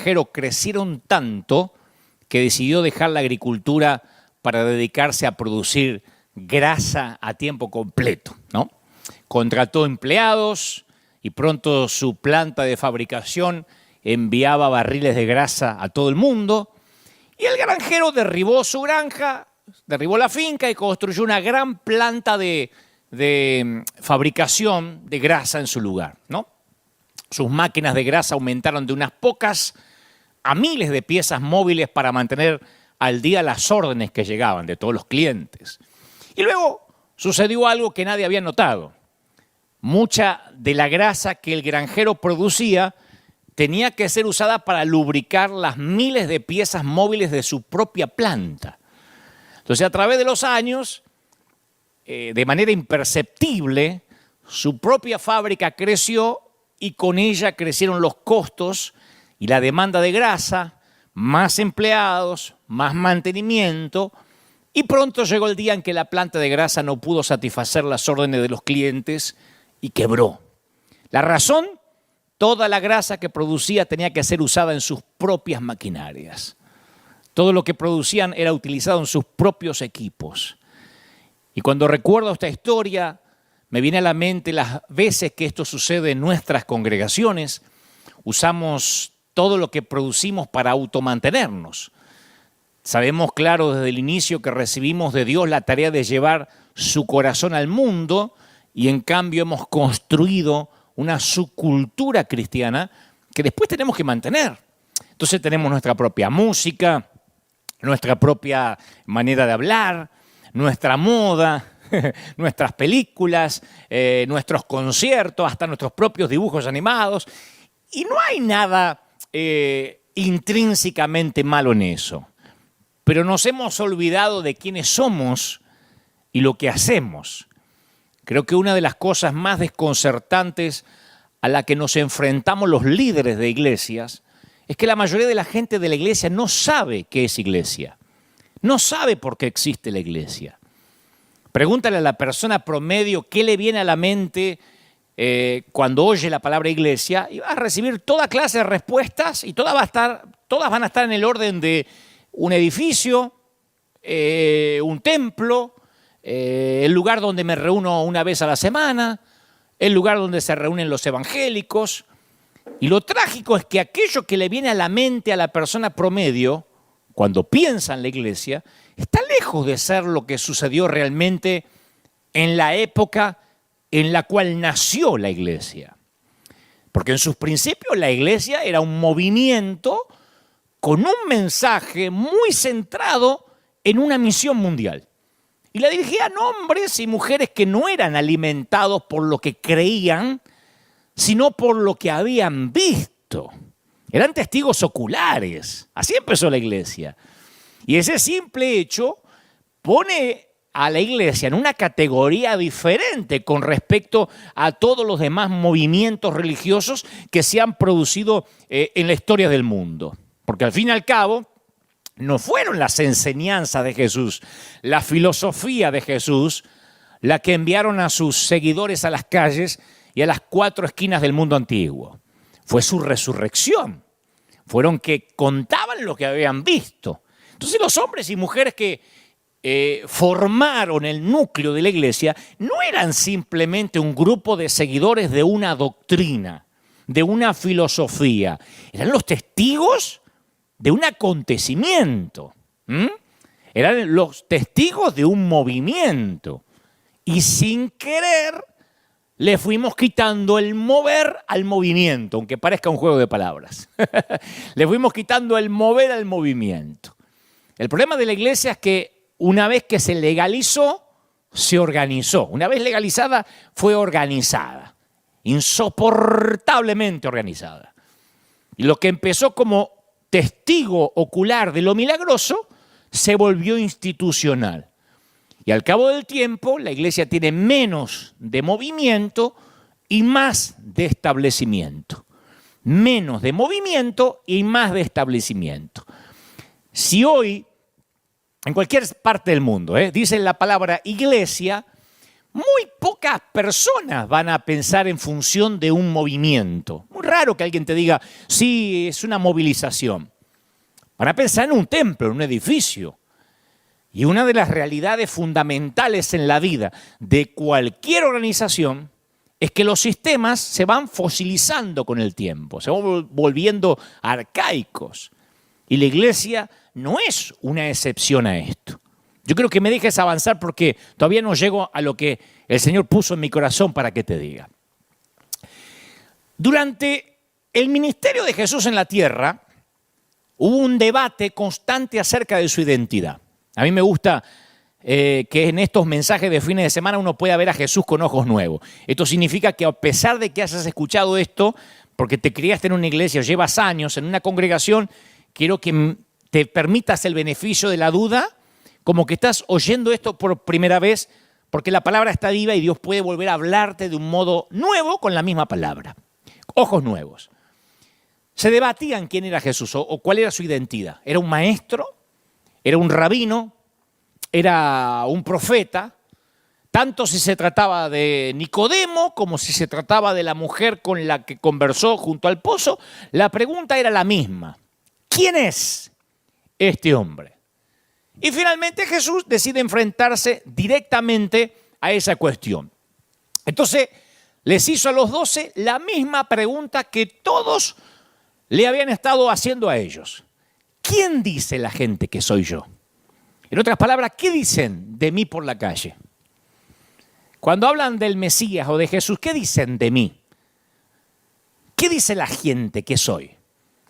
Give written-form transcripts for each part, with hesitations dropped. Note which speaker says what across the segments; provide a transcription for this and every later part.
Speaker 1: granjero crecieron tanto que decidió dejar la agricultura para dedicarse a producir grasa a tiempo completo, ¿no? Contrató empleados y pronto su planta de fabricación enviaba barriles de grasa a todo el mundo. Y el granjero derribó su granja, derribó la finca y construyó una gran planta de fabricación de grasa en su lugar, ¿no? Sus máquinas de grasa aumentaron de unas pocas a miles de piezas móviles para mantener al día las órdenes que llegaban de todos los clientes. Y luego sucedió algo que nadie había notado. Mucha de la grasa que el granjero producía tenía que ser usada para lubricar las miles de piezas móviles de su propia planta. Entonces, a través de los años, de manera imperceptible, su propia fábrica creció y con ella crecieron los costos y la demanda de grasa, más empleados, más mantenimiento, y pronto llegó el día en que la planta de grasa no pudo satisfacer las órdenes de los clientes y quebró. La razón, toda la grasa que producía tenía que ser usada en sus propias maquinarias. Todo lo que producían era utilizado en sus propios equipos. Y cuando recuerdo esta historia, me viene a la mente las veces que esto sucede en nuestras congregaciones. Usamos todo lo que producimos para automantenernos. Sabemos claro desde el inicio que recibimos de Dios la tarea de llevar su corazón al mundo y en cambio hemos construido una subcultura cristiana que después tenemos que mantener. Entonces tenemos nuestra propia música, nuestra propia manera de hablar, nuestra moda, nuestras películas, nuestros conciertos, hasta nuestros propios dibujos animados. Y no hay nada intrínsecamente malo en eso. Pero nos hemos olvidado de quiénes somos y lo que hacemos. Creo que una de las cosas más desconcertantes a la que nos enfrentamos los líderes de iglesias es que la mayoría de la gente de la iglesia no sabe qué es iglesia. No sabe por qué existe la iglesia. Pregúntale a la persona promedio qué le viene a la mente cuando oye la palabra iglesia y va a recibir toda clase de respuestas y todas van a estar en el orden de un edificio, un templo, el lugar donde me reúno una vez a la semana, el lugar donde se reúnen los evangélicos. Y lo trágico es que aquello que le viene a la mente a la persona promedio, cuando piensa en la iglesia, está lejos de ser lo que sucedió realmente en la época en la cual nació la iglesia. Porque en sus principios la iglesia era un movimiento con un mensaje muy centrado en una misión mundial. Y la dirigían hombres y mujeres que no eran alimentados por lo que creían, sino por lo que habían visto. Eran testigos oculares. Así empezó la iglesia. Y ese simple hecho pone a la iglesia en una categoría diferente con respecto a todos los demás movimientos religiosos que se han producido en la historia del mundo. Porque al fin y al cabo, no fueron las enseñanzas de Jesús, la filosofía de Jesús, la que enviaron a sus seguidores a las calles y a las 4 esquinas del mundo antiguo. Fue su resurrección. Fueron que contaban lo que habían visto. Entonces los hombres y mujeres que formaron el núcleo de la iglesia no eran simplemente un grupo de seguidores de una doctrina, de una filosofía. Eran los testigos de un acontecimiento. Eran los testigos de un movimiento. Y sin querer le fuimos quitando el mover al movimiento, aunque parezca un juego de palabras. Le fuimos quitando el mover al movimiento. El problema de la iglesia es que una vez que se legalizó, se organizó. Una vez legalizada, fue organizada. Insoportablemente organizada. Y lo que empezó como testigo ocular de lo milagroso, se volvió institucional. Y al cabo del tiempo, la iglesia tiene menos de movimiento y más de establecimiento. Menos de movimiento y más de establecimiento. Si hoy, en cualquier parte del mundo, dicen la palabra iglesia, Muy pocas personas van a pensar en función de un movimiento. Muy raro que alguien te diga, sí, es una movilización. Van a pensar en un templo, en un edificio. Y una de las realidades fundamentales en la vida de cualquier organización es que los sistemas se van fosilizando con el tiempo, se van volviendo arcaicos. Y la iglesia no es una excepción a esto. Yo creo que me dejes avanzar porque todavía no llego a lo que el Señor puso en mi corazón para que te diga. Durante el ministerio de Jesús en la tierra, hubo un debate constante acerca de su identidad. A mí me gusta que en estos mensajes de fines de semana uno pueda ver a Jesús con ojos nuevos. Esto significa que a pesar de que hayas escuchado esto, porque te criaste en una iglesia o llevas años en una congregación, quiero que te permitas el beneficio de la duda, como que estás oyendo esto por primera vez, porque la palabra está viva y Dios puede volver a hablarte de un modo nuevo con la misma palabra. Ojos nuevos. Se debatían quién era Jesús o cuál era su identidad. ¿Era un maestro? ¿Era un rabino? ¿Era un profeta? Tanto si se trataba de Nicodemo como si se trataba de la mujer con la que conversó junto al pozo, la pregunta era la misma. ¿Quién es este hombre? Y finalmente Jesús decide enfrentarse directamente a esa cuestión. Entonces les hizo a los 12 la misma pregunta que todos le habían estado haciendo a ellos. ¿Quién dice la gente que soy yo? En otras palabras, ¿qué dicen de mí por la calle? Cuando hablan del Mesías o de Jesús, ¿qué dicen de mí? ¿Qué dice la gente que soy?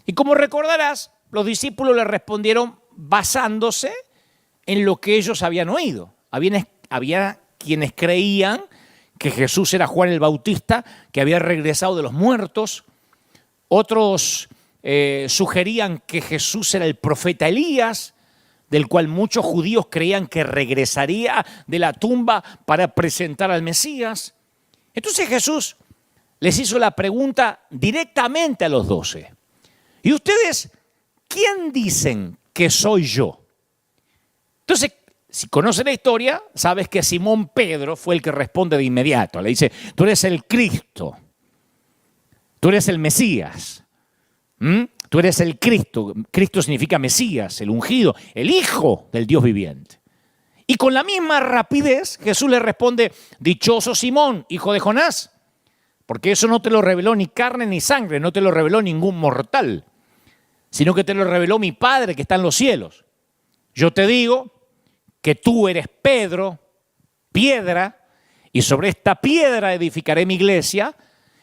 Speaker 1: Y como recordarás, los discípulos le respondieron basándose en lo que ellos habían oído. Había quienes creían que Jesús era Juan el Bautista, que había regresado de los muertos. Otros sugerían que Jesús era el profeta Elías, del cual muchos judíos creían que regresaría de la tumba para presentar al Mesías. Entonces Jesús les hizo la pregunta directamente a los 12. ¿Y ustedes quién dicen que soy yo? Entonces, si conoces la historia, sabes que Simón Pedro fue el que responde de inmediato. Le dice, tú eres el Cristo, tú eres el Mesías, tú eres el Cristo. Cristo significa Mesías, el ungido, el Hijo del Dios viviente. Y con la misma rapidez Jesús le responde, dichoso Simón, hijo de Jonás, porque eso no te lo reveló ni carne ni sangre, no te lo reveló ningún mortal, sino que te lo reveló mi Padre que está en los cielos. Yo te digo que tú eres Pedro, piedra, y sobre esta piedra edificaré mi iglesia,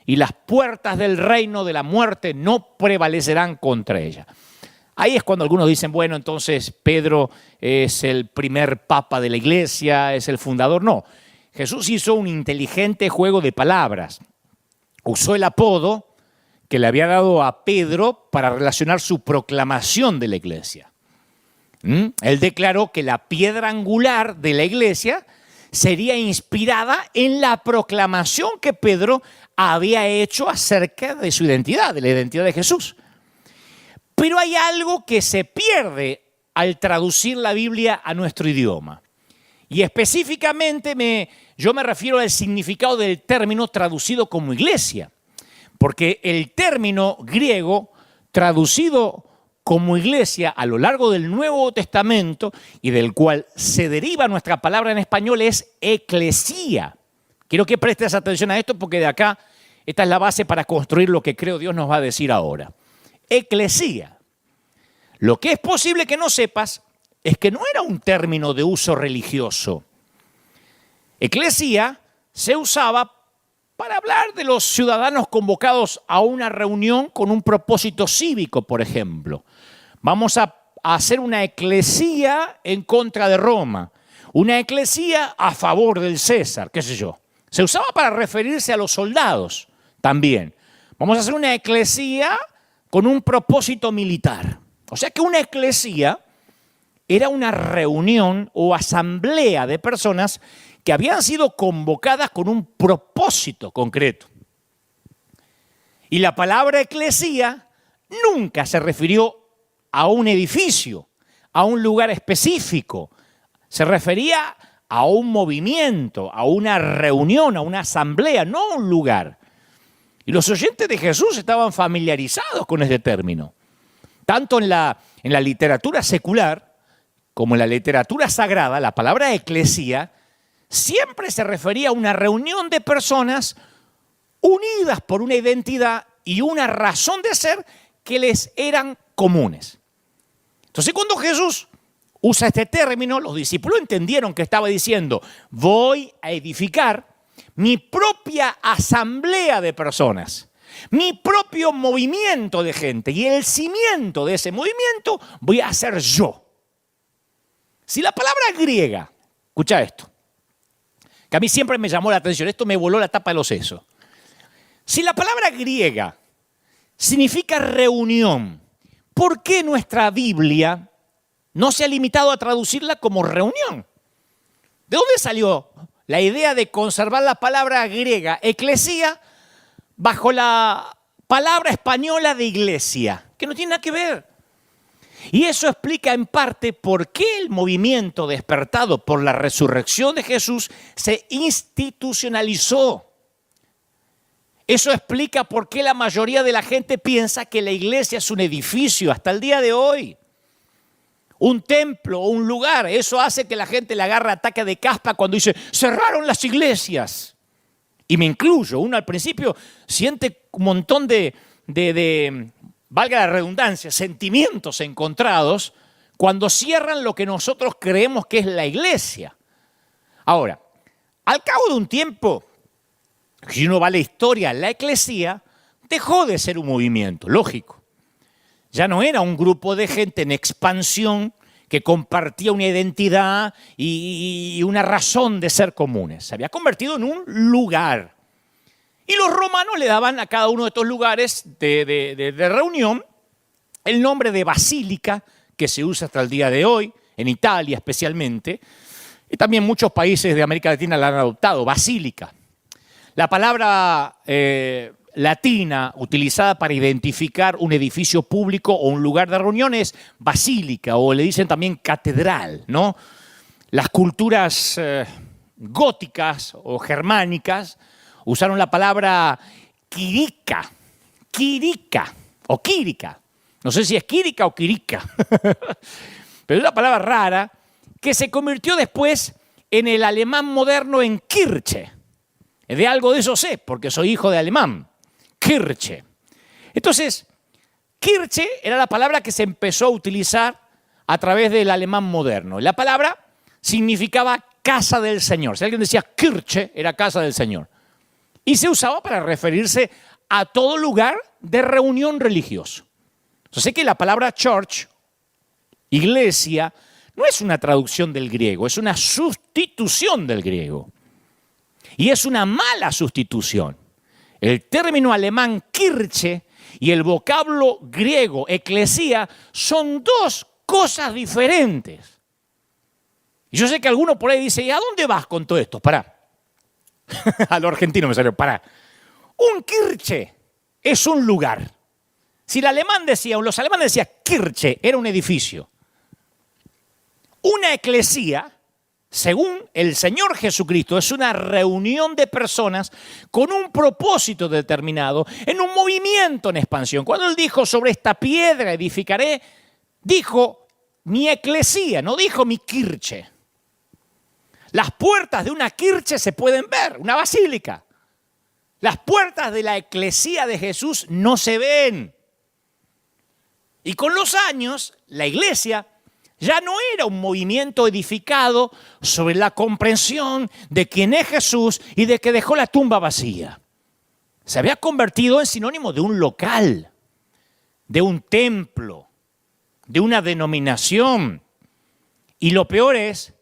Speaker 1: y las puertas del reino de la muerte no prevalecerán contra ella. Ahí es cuando algunos dicen, bueno, entonces Pedro es el primer papa de la iglesia, es el fundador. No, Jesús hizo un inteligente juego de palabras. Usó el apodo que le había dado a Pedro para relacionar su proclamación de la iglesia. Él declaró que la piedra angular de la iglesia sería inspirada en la proclamación que Pedro había hecho acerca de su identidad, de la identidad de Jesús. Pero hay algo que se pierde al traducir la Biblia a nuestro idioma. Y específicamente yo me refiero al significado del término traducido como iglesia. Porque el término griego traducido como iglesia a lo largo del Nuevo Testamento y del cual se deriva nuestra palabra en español es eclesía. Quiero que prestes atención a esto porque de acá esta es la base para construir lo que creo Dios nos va a decir ahora. Eclesía. Lo que es posible que no sepas es que no era un término de uso religioso. Eclesía se usaba para hablar de los ciudadanos convocados a una reunión con un propósito cívico, por ejemplo. Vamos a hacer una eclesía en contra de Roma, una eclesía a favor del César, qué sé yo. Se usaba para referirse a los soldados también. Vamos a hacer una eclesía con un propósito militar. O sea que una eclesía era una reunión o asamblea de personas que habían sido convocadas con un propósito concreto. Y la palabra eclesía nunca se refirió a un edificio, a un lugar específico. Se refería a un movimiento, a una reunión, a una asamblea, no a un lugar. Y los oyentes de Jesús estaban familiarizados con este término. Tanto en la literatura secular como en la literatura sagrada, la palabra eclesía siempre se refería a una reunión de personas unidas por una identidad y una razón de ser que les eran comunes. Entonces, cuando Jesús usa este término, los discípulos entendieron que estaba diciendo: voy a edificar mi propia asamblea de personas, mi propio movimiento de gente, y el cimiento de ese movimiento voy a ser yo. Si la palabra griega, escucha esto, que a mí siempre me llamó la atención, esto me voló la tapa de los sesos. Si la palabra griega significa reunión, ¿por qué nuestra Biblia no se ha limitado a traducirla como reunión? ¿De dónde salió la idea de conservar la palabra griega eclesía bajo la palabra española de iglesia? Que no tiene nada que ver. Y eso explica en parte por qué el movimiento despertado por la resurrección de Jesús se institucionalizó. Eso explica por qué la mayoría de la gente piensa que la iglesia es un edificio hasta el día de hoy. Un templo o un lugar. Eso hace que la gente le agarre ataque de caspa cuando dice: cerraron las iglesias. Y me incluyo. Uno al principio siente un montón de valga la redundancia, sentimientos encontrados cuando cierran lo que nosotros creemos que es la iglesia. Ahora, al cabo de un tiempo, si uno va a la historia, la eclesía dejó de ser un movimiento, lógico. Ya no era un grupo de gente en expansión que compartía una identidad y una razón de ser comunes. Se había convertido en un lugar. Y los romanos le daban a cada uno de estos lugares de reunión el nombre de basílica, que se usa hasta el día de hoy, en Italia especialmente. Y también muchos países de América Latina la han adoptado, basílica. La palabra latina utilizada para identificar un edificio público o un lugar de reunión es basílica, o le dicen también catedral, ¿no? Las culturas góticas o germánicas usaron la palabra quirica o quírica. No sé si es quírica o quirica, pero es una palabra rara que se convirtió después en el alemán moderno en Kirche. De algo de eso sé, porque soy hijo de alemán. Kirche. Entonces, Kirche era la palabra que se empezó a utilizar a través del alemán moderno. La palabra significaba casa del Señor. Si alguien decía Kirche, era casa del Señor. Y se usaba para referirse a todo lugar de reunión religioso. Yo sé que la palabra church, iglesia, no es una traducción del griego, es una sustitución del griego. Y es una mala sustitución. El término alemán Kirche y el vocablo griego eclesía son dos cosas diferentes. Y yo sé que alguno por ahí dice: ¿y a dónde vas con todo esto? Pará. A lo argentino me salió, pará. Un Kirche es un lugar. Si los alemanes decían Kirche, era un edificio. Una eclesía, según el Señor Jesucristo, es una reunión de personas con un propósito determinado, en un movimiento en expansión. Cuando Él dijo: sobre esta piedra edificaré, dijo mi eclesía, no dijo mi Kirche. Las puertas de una Kirche se pueden ver, una basílica. Las puertas de la eclesía de Jesús no se ven. Y con los años, la iglesia ya no era un movimiento edificado sobre la comprensión de quién es Jesús y de que dejó la tumba vacía. Se había convertido en sinónimo de un local, de un templo, de una denominación. Y lo peor es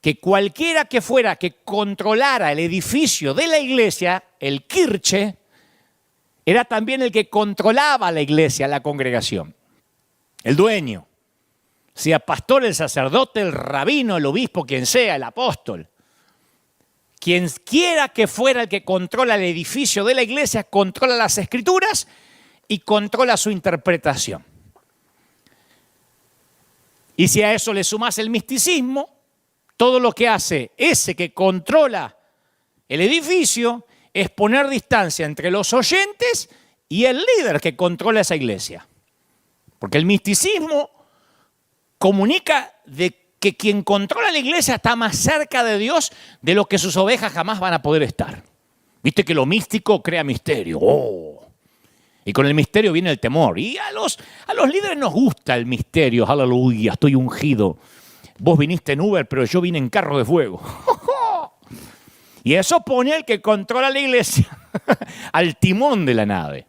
Speaker 1: que cualquiera que fuera que controlara el edificio de la iglesia, el Kirche, era también el que controlaba la iglesia, la congregación. El dueño. Sea pastor, el sacerdote, el rabino, el obispo, quien sea, el apóstol. Quien quiera que fuera el que controla el edificio de la iglesia, controla las escrituras y controla su interpretación. Y si a eso le sumas el misticismo, todo lo que hace ese que controla el edificio es poner distancia entre los oyentes y el líder que controla esa iglesia. Porque el misticismo comunica de que quien controla la iglesia está más cerca de Dios de lo que sus ovejas jamás van a poder estar. Viste que lo místico crea misterio. ¡Oh! Y con el misterio viene el temor. Y a los líderes nos gusta el misterio. Aleluya, estoy ungido. Vos viniste en Uber, pero yo vine en carro de fuego. Y eso pone al que controla la iglesia al timón de la nave.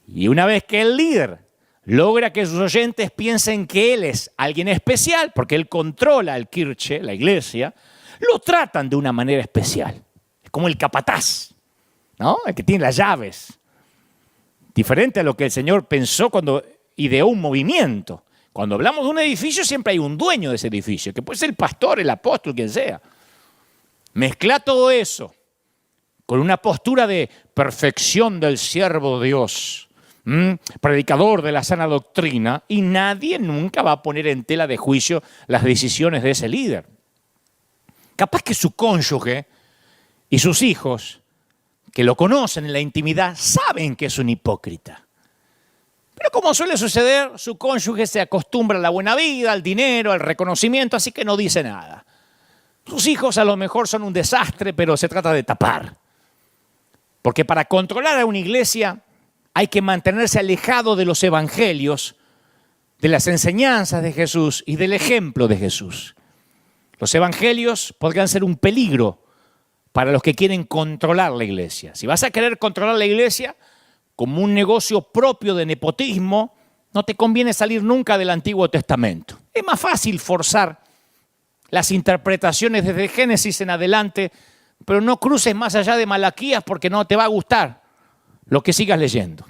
Speaker 1: Y una vez que el líder logra que sus oyentes piensen que él es alguien especial, porque él controla el Kirche, la iglesia, lo tratan de una manera especial. Es como el capataz, ¿no? El que tiene las llaves. Diferente a lo que el Señor pensó cuando ideó un movimiento. Cuando hablamos de un edificio siempre hay un dueño de ese edificio, que puede ser el pastor, el apóstol, quien sea. Mezcla todo eso con una postura de perfección del siervo de Dios, predicador de la sana doctrina, y nadie nunca va a poner en tela de juicio las decisiones de ese líder. Capaz que su cónyuge y sus hijos, que lo conocen en la intimidad, saben que es un hipócrita. Pero como suele suceder, su cónyuge se acostumbra a la buena vida, al dinero, al reconocimiento, así que no dice nada. Sus hijos a lo mejor son un desastre, pero se trata de tapar. Porque para controlar a una iglesia hay que mantenerse alejado de los evangelios, de las enseñanzas de Jesús y del ejemplo de Jesús. Los evangelios podrían ser un peligro para los que quieren controlar la iglesia. Si vas a querer controlar la iglesia como un negocio propio de nepotismo, no te conviene salir nunca del Antiguo Testamento. Es más fácil forzar las interpretaciones desde Génesis en adelante, pero no cruces más allá de Malaquías porque no te va a gustar lo que sigas leyendo.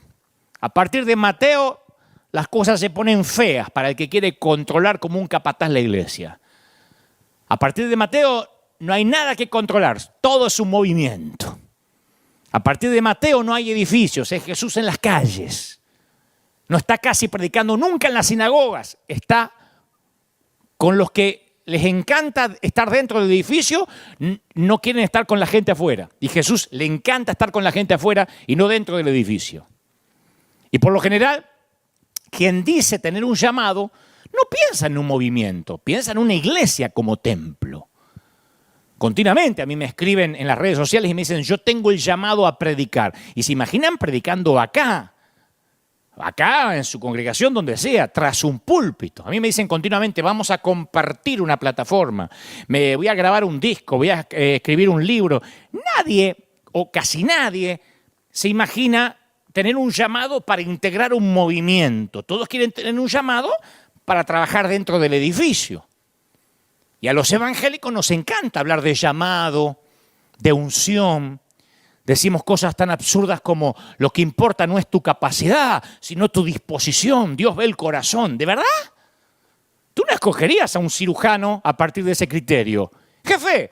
Speaker 1: A partir de Mateo, las cosas se ponen feas para el que quiere controlar como un capataz la iglesia. A partir de Mateo no hay nada que controlar, todo es un movimiento. A partir de Mateo no hay edificios, es Jesús en las calles. No está casi predicando nunca en las sinagogas, está con los que les encanta estar dentro del edificio, no quieren estar con la gente afuera. Y Jesús le encanta estar con la gente afuera y no dentro del edificio. Y por lo general, quien dice tener un llamado, no piensa en un movimiento, piensa en una iglesia como templo. Continuamente a mí me escriben en las redes sociales y me dicen, yo tengo el llamado a predicar. Y se imaginan predicando acá en su congregación, donde sea, tras un púlpito. A mí me dicen continuamente, vamos a compartir una plataforma, me voy a grabar un disco, voy a escribir un libro. Nadie, o casi nadie, se imagina tener un llamado para integrar un movimiento. Todos quieren tener un llamado para trabajar dentro del edificio. Y a los evangélicos nos encanta hablar de llamado, de unción. Decimos cosas tan absurdas como lo que importa no es tu capacidad, sino tu disposición. Dios ve el corazón. ¿De verdad? ¿Tú no escogerías a un cirujano a partir de ese criterio? Jefe,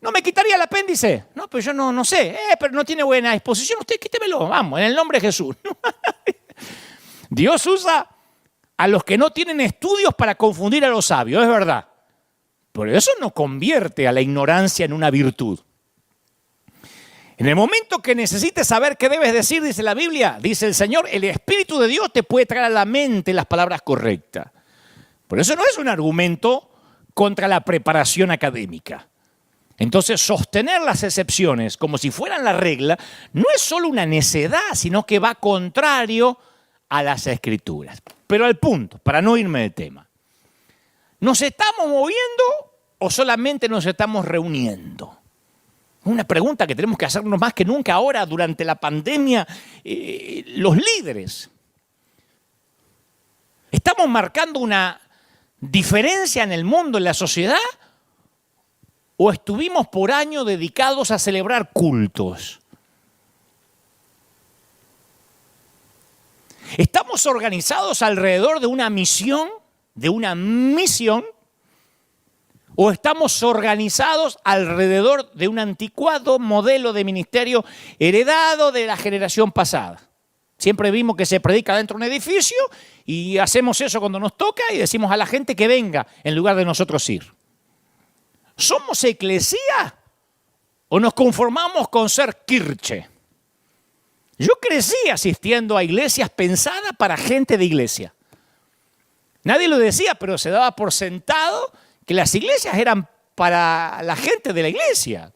Speaker 1: ¿no me quitaría el apéndice? No, pero yo no sé. Pero no tiene buena disposición. Usted quítemelo. Vamos, en el nombre de Jesús. Dios usa a los que no tienen estudios para confundir a los sabios. Es verdad. Pero eso no convierte a la ignorancia en una virtud. En el momento que necesites saber qué debes decir, dice la Biblia, dice el Señor, el Espíritu de Dios te puede traer a la mente las palabras correctas. Por eso no es un argumento contra la preparación académica. Entonces, sostener las excepciones como si fueran la regla no es solo una necedad, sino que va contrario a las Escrituras. Pero al punto, para no irme del tema. ¿Nos estamos moviendo o solamente nos estamos reuniendo? Una pregunta que tenemos que hacernos más que nunca ahora durante la pandemia, los líderes. ¿Estamos marcando una diferencia en el mundo, en la sociedad? ¿O estuvimos por años dedicados a celebrar cultos? ¿Estamos organizados alrededor de una misión? ¿O estamos organizados alrededor de un anticuado modelo de ministerio heredado de la generación pasada? Siempre vimos que se predica dentro de un edificio y hacemos eso cuando nos toca y decimos a la gente que venga en lugar de nosotros ir. ¿Somos eclesía o nos conformamos con ser Kirche? Yo crecí asistiendo a iglesias pensadas para gente de iglesia. Nadie lo decía, pero se daba por sentado que las iglesias eran para la gente de la iglesia.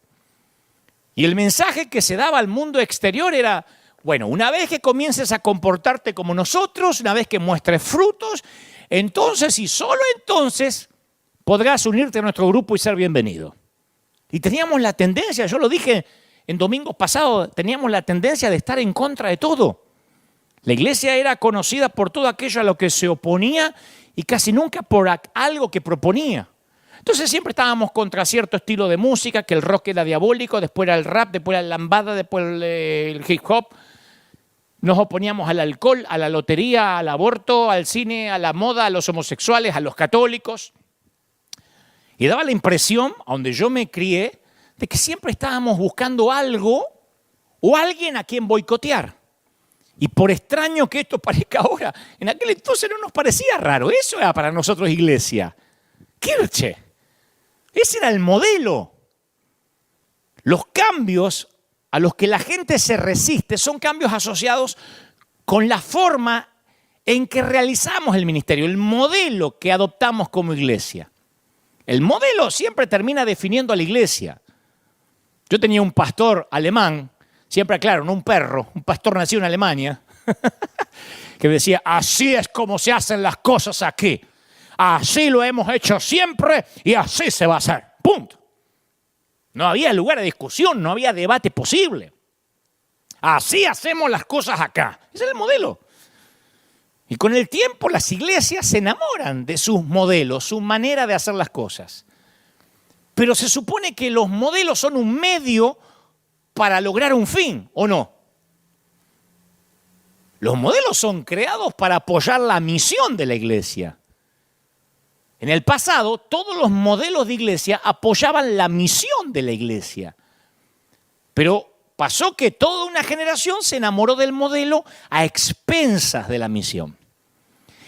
Speaker 1: Y el mensaje que se daba al mundo exterior era, bueno, una vez que comiences a comportarte como nosotros, una vez que muestres frutos, entonces y solo entonces podrás unirte a nuestro grupo y ser bienvenido. Y teníamos la tendencia, yo lo dije en domingos pasados, teníamos la tendencia de estar en contra de todo. La iglesia era conocida por todo aquello a lo que se oponía y casi nunca por algo que proponía. Entonces siempre estábamos contra cierto estilo de música, que el rock era diabólico, después era el rap, después era la lambada, después el hip hop. Nos oponíamos al alcohol, a la lotería, al aborto, al cine, a la moda, a los homosexuales, a los católicos. Y daba la impresión, a donde yo me crié, de que siempre estábamos buscando algo o alguien a quien boicotear. Y por extraño que esto parezca ahora, en aquel entonces no nos parecía raro. Eso era para nosotros iglesia. Kirche. Ese era el modelo. Los cambios a los que la gente se resiste son cambios asociados con la forma en que realizamos el ministerio, el modelo que adoptamos como iglesia. El modelo siempre termina definiendo a la iglesia. Yo tenía un pastor alemán, siempre aclaro, no un perro, un pastor nacido en Alemania, que decía, así es como se hacen las cosas aquí. Así lo hemos hecho siempre y así se va a hacer. Punto. No había lugar de discusión, no había debate posible. Así hacemos las cosas acá. Ese es el modelo. Y con el tiempo las iglesias se enamoran de sus modelos, su manera de hacer las cosas. Pero se supone que los modelos son un medio para lograr un fin, ¿o no? Los modelos son creados para apoyar la misión de la iglesia. En el pasado, todos los modelos de iglesia apoyaban la misión de la iglesia. Pero pasó que toda una generación se enamoró del modelo a expensas de la misión.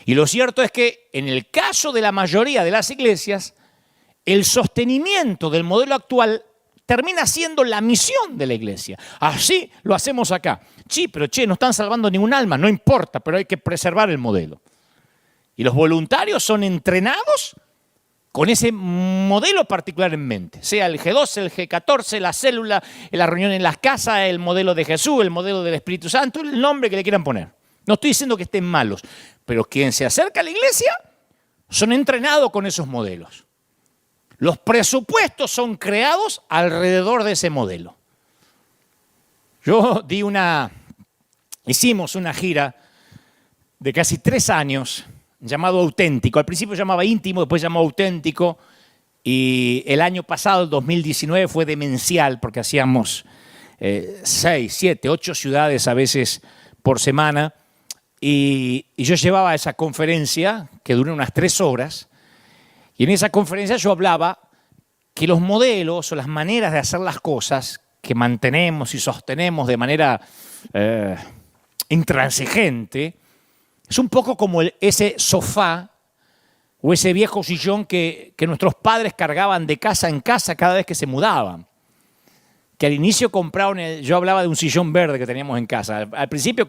Speaker 1: Y lo cierto es que en el caso de la mayoría de las iglesias, el sostenimiento del modelo actual termina siendo la misión de la iglesia. Así lo hacemos acá. Sí, pero no están salvando ningún alma, no importa, pero hay que preservar el modelo. Y los voluntarios son entrenados con ese modelo particular en mente. Sea el G12, el G14, la célula, la reunión en las casas, el modelo de Jesús, el modelo del Espíritu Santo, el nombre que le quieran poner. No estoy diciendo que estén malos, pero quien se acerca a la iglesia son entrenados con esos modelos. Los presupuestos son creados alrededor de ese modelo. Hicimos una gira de casi 3 años llamado Auténtico. Al principio llamaba Íntimo, después llamó Auténtico. Y el año pasado, el 2019, fue demencial porque hacíamos 6, 7, 8 ciudades a veces por semana. Y yo llevaba esa conferencia que duró unas 3 horas. Y en esa conferencia yo hablaba que los modelos o las maneras de hacer las cosas que mantenemos y sostenemos de manera intransigente, es un poco como ese sofá o ese viejo sillón que nuestros padres cargaban de casa en casa cada vez que se mudaban. Que al inicio yo hablaba de un sillón verde que teníamos en casa. Al principio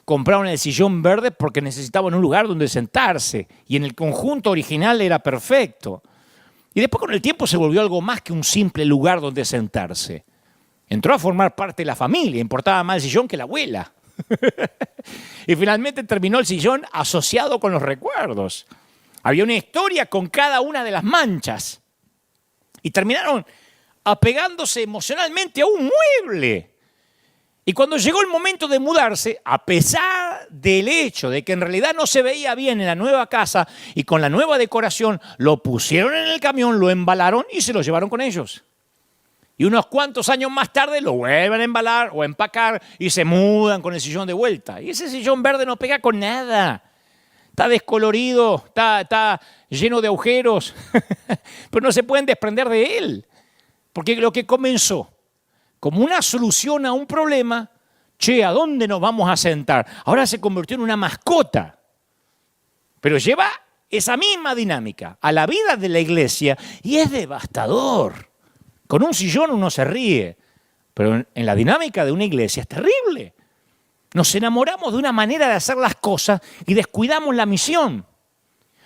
Speaker 1: compraron el sillón verde porque necesitaban un lugar donde sentarse. Y en el conjunto original era perfecto. Y después con el tiempo se volvió algo más que un simple lugar donde sentarse. Entró a formar parte de la familia. Importaba más el sillón que la abuela. Y finalmente terminó el sillón asociado con los recuerdos. Había una historia con cada una de las manchas. Y terminaron apegándose emocionalmente a un mueble. Y cuando llegó el momento de mudarse, a pesar del hecho de que en realidad no se veía bien en la nueva casa y con la nueva decoración, lo pusieron en el camión, lo embalaron y se lo llevaron con ellos. Y unos cuantos años más tarde lo vuelven a embalar o a empacar y se mudan con el sillón de vuelta. Y ese sillón verde no pega con nada. Está descolorido, está lleno de agujeros, pero no se pueden desprender de él. Porque lo que comenzó como una solución a un problema, ¿a dónde nos vamos a sentar? Ahora se convirtió en una mascota. Pero lleva esa misma dinámica a la vida de la iglesia y es devastador. Con un sillón uno se ríe, pero en la dinámica de una iglesia es terrible. Nos enamoramos de una manera de hacer las cosas y descuidamos la misión.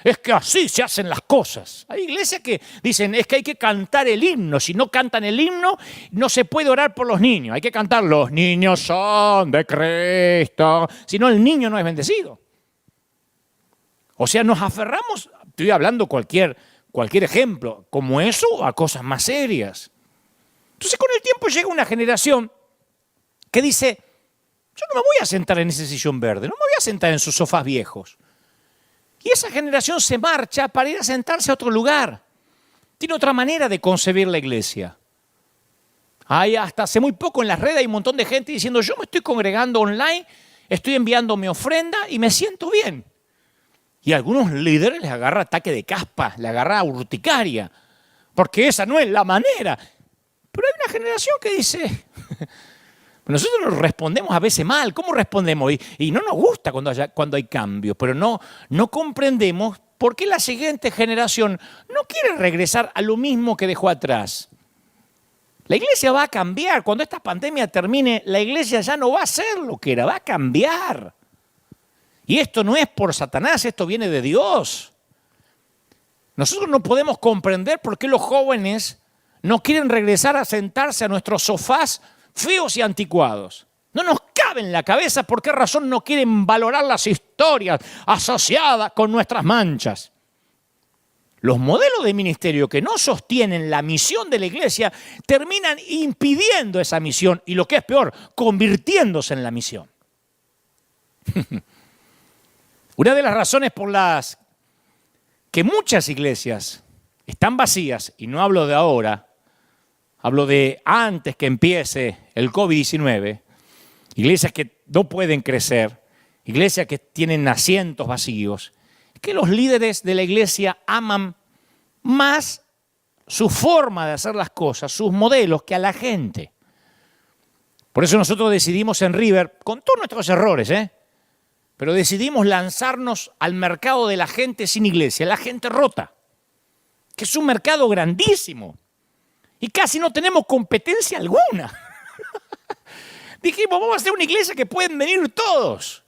Speaker 1: Es que así se hacen las cosas. Hay iglesias que dicen, es que hay que cantar el himno. Si no cantan el himno, no se puede orar por los niños. Hay que cantar, los niños son de Cristo. Si no, el niño no es bendecido. O sea, nos aferramos, estoy hablando cualquier ejemplo, como eso, a cosas más serias. Entonces, con el tiempo llega una generación que dice, yo no me voy a sentar en ese sillón verde, no me voy a sentar en sus sofás viejos. Y esa generación se marcha para ir a sentarse a otro lugar. Tiene otra manera de concebir la iglesia. Hay hasta hace muy poco en las redes hay un montón de gente diciendo, yo me estoy congregando online, estoy enviando mi ofrenda y me siento bien. Y a algunos líderes les agarra ataque de caspa, les agarra urticaria, porque esa no es la manera. Pero hay una generación que dice, nosotros nos respondemos a veces mal. ¿Cómo respondemos? Y no nos gusta cuando hay cambios, pero no comprendemos por qué la siguiente generación no quiere regresar a lo mismo que dejó atrás. La iglesia va a cambiar. Cuando esta pandemia termine, la iglesia ya no va a ser lo que era, va a cambiar. Y esto no es por Satanás, esto viene de Dios. Nosotros no podemos comprender por qué los jóvenes no quieren regresar a sentarse a nuestros sofás feos y anticuados. No nos cabe en la cabeza por qué razón no quieren valorar las historias asociadas con nuestras manchas. Los modelos de ministerio que no sostienen la misión de la iglesia terminan impidiendo esa misión y, lo que es peor, convirtiéndose en la misión. Una de las razones por las que muchas iglesias están vacías, y no hablo de ahora, hablo de antes que empiece el COVID-19, iglesias que no pueden crecer, iglesias que tienen asientos vacíos, es que los líderes de la iglesia aman más su forma de hacer las cosas, sus modelos, que a la gente. Por eso nosotros decidimos en River, con todos nuestros errores, pero decidimos lanzarnos al mercado de la gente sin iglesia, la gente rota, que es un mercado grandísimo y casi no tenemos competencia alguna. Dijimos, vamos a hacer una iglesia que pueden venir todos.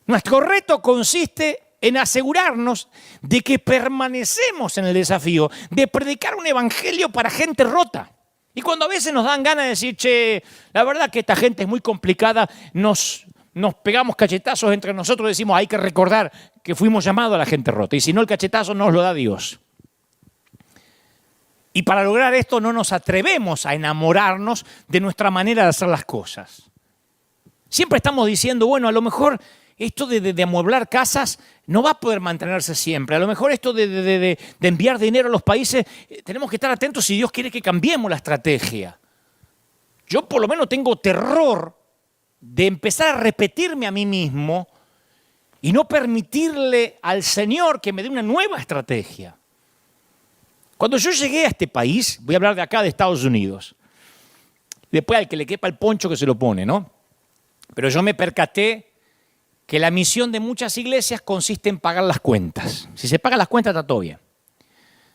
Speaker 1: Nuestro reto consiste en asegurarnos de que permanecemos en el desafío de predicar un evangelio para gente rota. Y cuando a veces nos dan ganas de decir, che, la verdad que esta gente es muy complicada, nos pegamos cachetazos entre nosotros y decimos, hay que recordar que fuimos llamados a la gente rota. Y si no, el cachetazo nos lo da Dios. Y para lograr esto no nos atrevemos a enamorarnos de nuestra manera de hacer las cosas. Siempre estamos diciendo, bueno, a lo mejor esto de amueblar casas no va a poder mantenerse siempre. A lo mejor esto de enviar dinero a los países, tenemos que estar atentos si Dios quiere que cambiemos la estrategia. Yo por lo menos tengo terror de empezar a repetirme a mí mismo y no permitirle al Señor que me dé una nueva estrategia. Cuando yo llegué a este país, voy a hablar de acá, de Estados Unidos, después al que le quepa el poncho que se lo pone, ¿no? Pero yo me percaté que la misión de muchas iglesias consiste en pagar las cuentas. Si se pagan las cuentas está todo bien.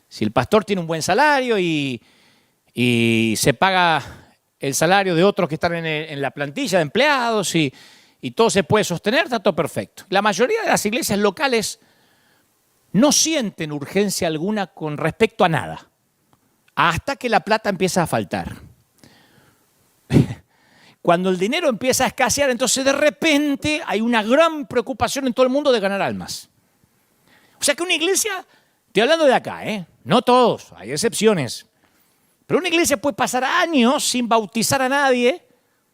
Speaker 1: Si el pastor tiene un buen salario y se paga el salario de otros que están en la plantilla de empleados y todo se puede sostener, está todo perfecto. La mayoría de las iglesias locales no sienten urgencia alguna con respecto a nada, hasta que la plata empieza a faltar. Cuando el dinero empieza a escasear, entonces de repente hay una gran preocupación en todo el mundo de ganar almas. O sea que una iglesia, estoy hablando de acá, no todos, hay excepciones, pero una iglesia puede pasar años sin bautizar a nadie,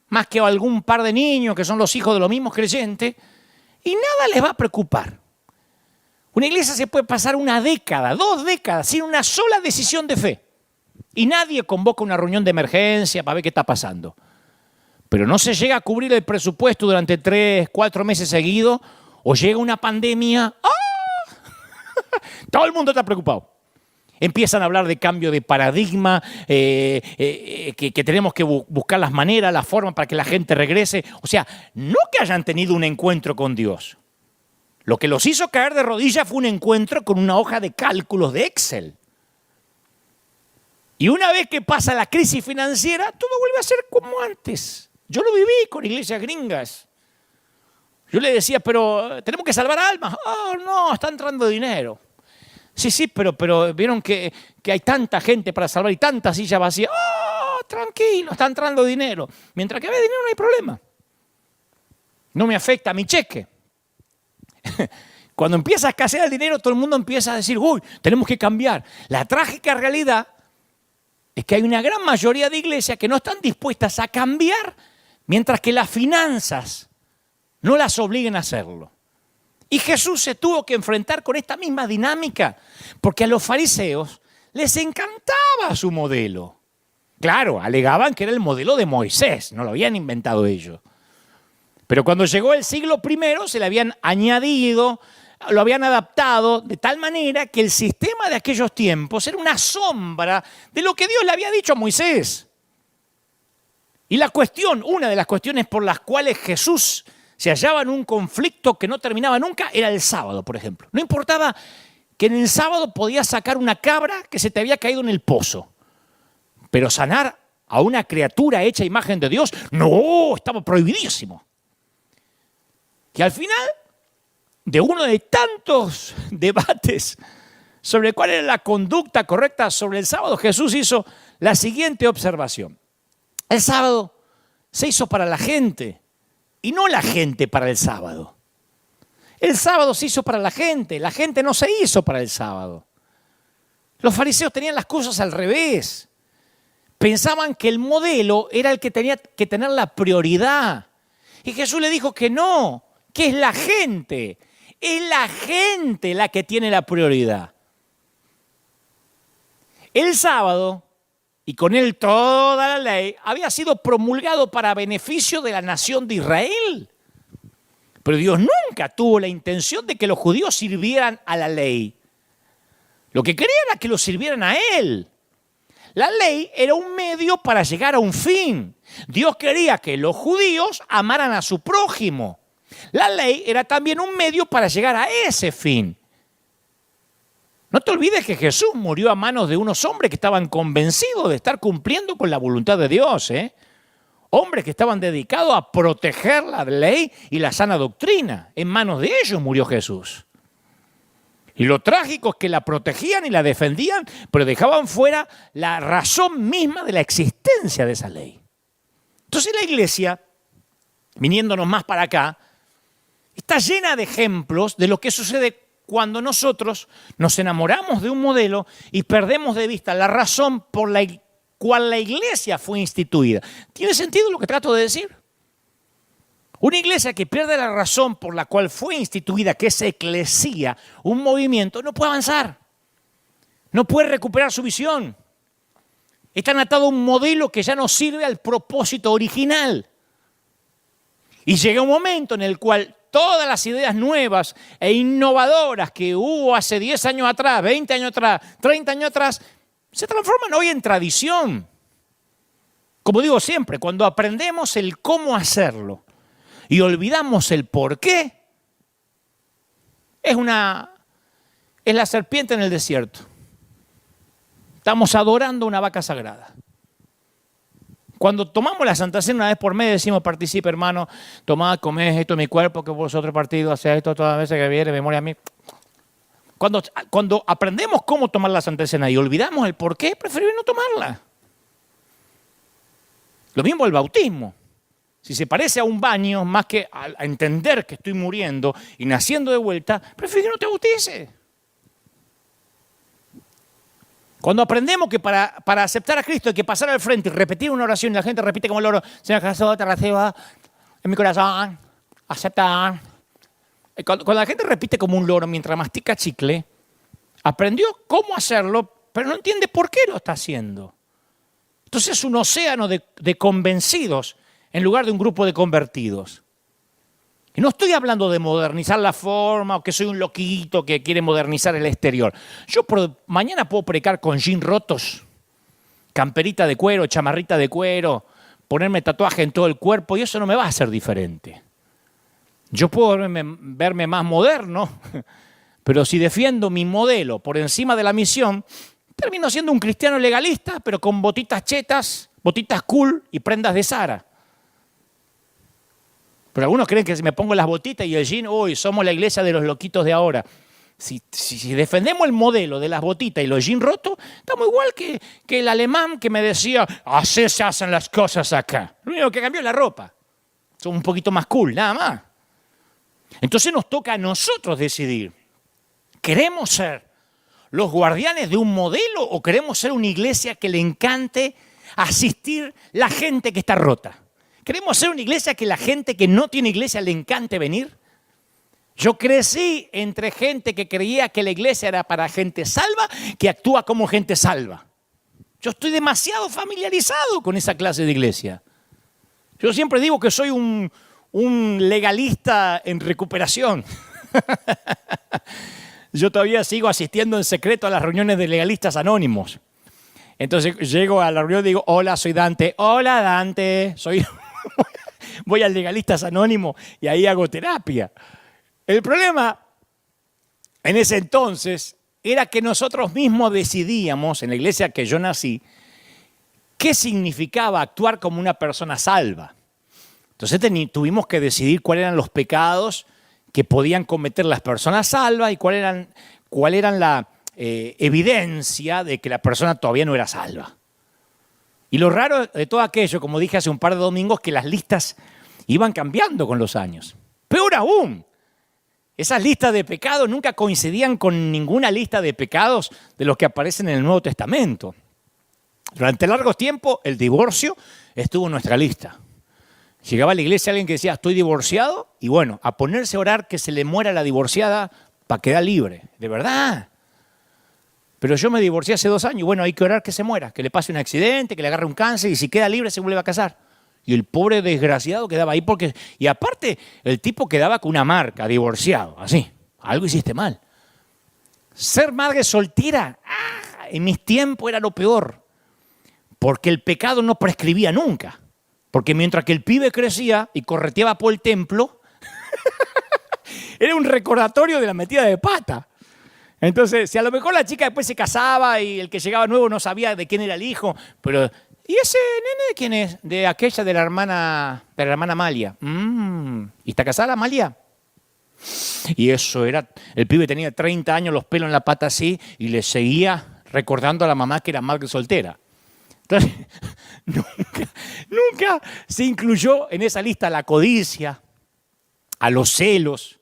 Speaker 1: más que a algún par de niños que son los hijos de los mismos creyentes, y nada les va a preocupar. Una iglesia se puede pasar una década, 2 décadas, sin una sola decisión de fe. Y nadie convoca una reunión de emergencia para ver qué está pasando. Pero no se llega a cubrir el presupuesto durante 3, 4 meses seguidos, o llega una pandemia. ¡Ah! Todo el mundo está preocupado. Empiezan a hablar de cambio de paradigma, que tenemos que buscar las maneras, las formas para que la gente regrese. O sea, no que hayan tenido un encuentro con Dios. Lo que los hizo caer de rodillas fue un encuentro con una hoja de cálculos de Excel. Y una vez que pasa la crisis financiera, todo vuelve a ser como antes. Yo lo viví con iglesias gringas. Yo le decía, pero tenemos que salvar almas. Oh, no, está entrando dinero. Sí, pero vieron que hay tanta gente para salvar y tanta silla vacía. Oh, tranquilo, está entrando dinero. Mientras que haya dinero no hay problema. No me afecta mi cheque. Cuando empieza a escasear el dinero, todo el mundo empieza a decir, uy, tenemos que cambiar. La trágica realidad es que hay una gran mayoría de iglesias que no están dispuestas a cambiar mientras que las finanzas no las obliguen a hacerlo. Y Jesús se tuvo que enfrentar con esta misma dinámica, porque a los fariseos les encantaba su modelo. Claro, alegaban que era el modelo de Moisés, no lo habían inventado ellos. Pero cuando llegó el siglo I, se le habían añadido, lo habían adaptado de tal manera que el sistema de aquellos tiempos era una sombra de lo que Dios le había dicho a Moisés. Y una de las cuestiones por las cuales Jesús se hallaba en un conflicto que no terminaba nunca, era el sábado, por ejemplo. No importaba que en el sábado podías sacar una cabra que se te había caído en el pozo, pero sanar a una criatura hecha a imagen de Dios, no, estaba prohibidísimo. Que al final, de uno de tantos debates sobre cuál era la conducta correcta sobre el sábado, Jesús hizo la siguiente observación. El sábado se hizo para la gente y no la gente para el sábado. El sábado se hizo para la gente no se hizo para el sábado. Los fariseos tenían las cosas al revés. Pensaban que el modelo era el que tenía que tener la prioridad. Y Jesús le dijo que no, que es la gente. Es la gente la que tiene la prioridad. El sábado, y con él toda la ley, había sido promulgado para beneficio de la nación de Israel. Pero Dios nunca tuvo la intención de que los judíos sirvieran a la ley. Lo que quería era que los sirvieran a Él. La ley era un medio para llegar a un fin. Dios quería que los judíos amaran a su prójimo. La ley era también un medio para llegar a ese fin. No te olvides que Jesús murió a manos de unos hombres que estaban convencidos de estar cumpliendo con la voluntad de Dios, Hombres que estaban dedicados a proteger la ley y la sana doctrina. En manos de ellos murió Jesús. Y lo trágico es que la protegían y la defendían, pero dejaban fuera la razón misma de la existencia de esa ley. Entonces la iglesia, viniéndonos más para acá, está llena de ejemplos de lo que sucede cuando nosotros nos enamoramos de un modelo y perdemos de vista la razón por la cual la iglesia fue instituida. ¿Tiene sentido lo que trato de decir? Una iglesia que pierde la razón por la cual fue instituida, que es eclesía, un movimiento, no puede avanzar. No puede recuperar su visión. Están atados a un modelo que ya no sirve al propósito original. Y llega un momento en el cual todas las ideas nuevas e innovadoras que hubo hace 10 años atrás, 20 años atrás, 30 años atrás, se transforman hoy en tradición. Como digo siempre, cuando aprendemos el cómo hacerlo y olvidamos el por qué, es la serpiente en el desierto. Estamos adorando una vaca sagrada. Cuando tomamos la Santa Cena una vez por mes, decimos, participe, hermano, tomad, comed, esto es mi cuerpo, que vosotros partido, haced esto todas las veces que viene, memoria a mí. Cuando aprendemos cómo tomar la Santa Cena y olvidamos el por qué, preferimos no tomarla. Lo mismo el bautismo. Si se parece a un baño, más que a entender que estoy muriendo y naciendo de vuelta, prefiero que no te bautices. Cuando aprendemos que para aceptar a Cristo hay que pasar al frente y repetir una oración y la gente repite como el loro, Señor Jesús, te recibo en mi corazón, acepta. Cuando la gente repite como un loro mientras mastica chicle, aprendió cómo hacerlo, pero no entiende por qué lo está haciendo. Entonces es un océano de convencidos en lugar de un grupo de convertidos. Y no estoy hablando de modernizar la forma o que soy un loquito que quiere modernizar el exterior. Yo mañana puedo predicar con jeans rotos, camperita de cuero, chamarrita de cuero, ponerme tatuaje en todo el cuerpo y eso no me va a hacer diferente. Yo puedo verme más moderno, pero si defiendo mi modelo por encima de la misión, termino siendo un cristiano legalista, pero con botitas chetas, botitas cool y prendas de Zara. Pero algunos creen que si me pongo las botitas y el jean, uy, somos la iglesia de los loquitos de ahora. Si defendemos el modelo de las botitas y los jeans rotos, estamos igual que el alemán que me decía, así se hacen las cosas acá. Lo único que cambió es la ropa. Somos un poquito más cool, nada más. Entonces nos toca a nosotros decidir. ¿Queremos ser los guardianes de un modelo o queremos ser una iglesia que le encante asistir la gente que está rota? ¿Queremos ser una iglesia que la gente que no tiene iglesia le encante venir? Yo crecí entre gente que creía que la iglesia era para gente salva, que actúa como gente salva. Yo estoy demasiado familiarizado con esa clase de iglesia. Yo siempre digo que soy un legalista en recuperación. Yo todavía sigo asistiendo en secreto a las reuniones de legalistas anónimos. Entonces llego a la reunión y digo, hola, soy Dante. Hola, Dante. Voy al legalistas anónimo y ahí hago terapia. El problema en ese entonces era que nosotros mismos decidíamos, en la iglesia que yo nací, qué significaba actuar como una persona salva. Entonces tuvimos que decidir cuáles eran los pecados que podían cometer las personas salvas y cuál eran la evidencia de que la persona todavía no era salva. Y lo raro de todo aquello, como dije hace un par de domingos, que las listas iban cambiando con los años. Peor aún, esas listas de pecados nunca coincidían con ninguna lista de pecados de los que aparecen en el Nuevo Testamento. Durante largo tiempo, el divorcio estuvo en nuestra lista. Llegaba a la iglesia alguien que decía, estoy divorciado, y bueno, a ponerse a orar que se le muera la divorciada para quedar libre. De verdad. Pero yo me divorcié hace 2 años, y bueno, hay que orar que se muera, que le pase un accidente, que le agarre un cáncer, y si queda libre se vuelve a casar. Y el pobre desgraciado quedaba ahí porque... Y aparte, el tipo quedaba con una marca, divorciado, así. Algo hiciste mal. Ser madre soltera, en mis tiempos era lo peor. Porque el pecado no prescribía nunca. Porque mientras que el pibe crecía y correteaba por el templo, era un recordatorio de la metida de pata. Entonces, si a lo mejor la chica después se casaba y el que llegaba nuevo no sabía de quién era el hijo, pero... ¿Y ese nene de quién es? De aquella de la hermana Amalia. ¿Y está casada Amalia? Y eso era, el pibe tenía 30 años, los pelos en la pata así, y le seguía recordando a la mamá que era madre soltera. Entonces, nunca se incluyó en esa lista la codicia, a los celos,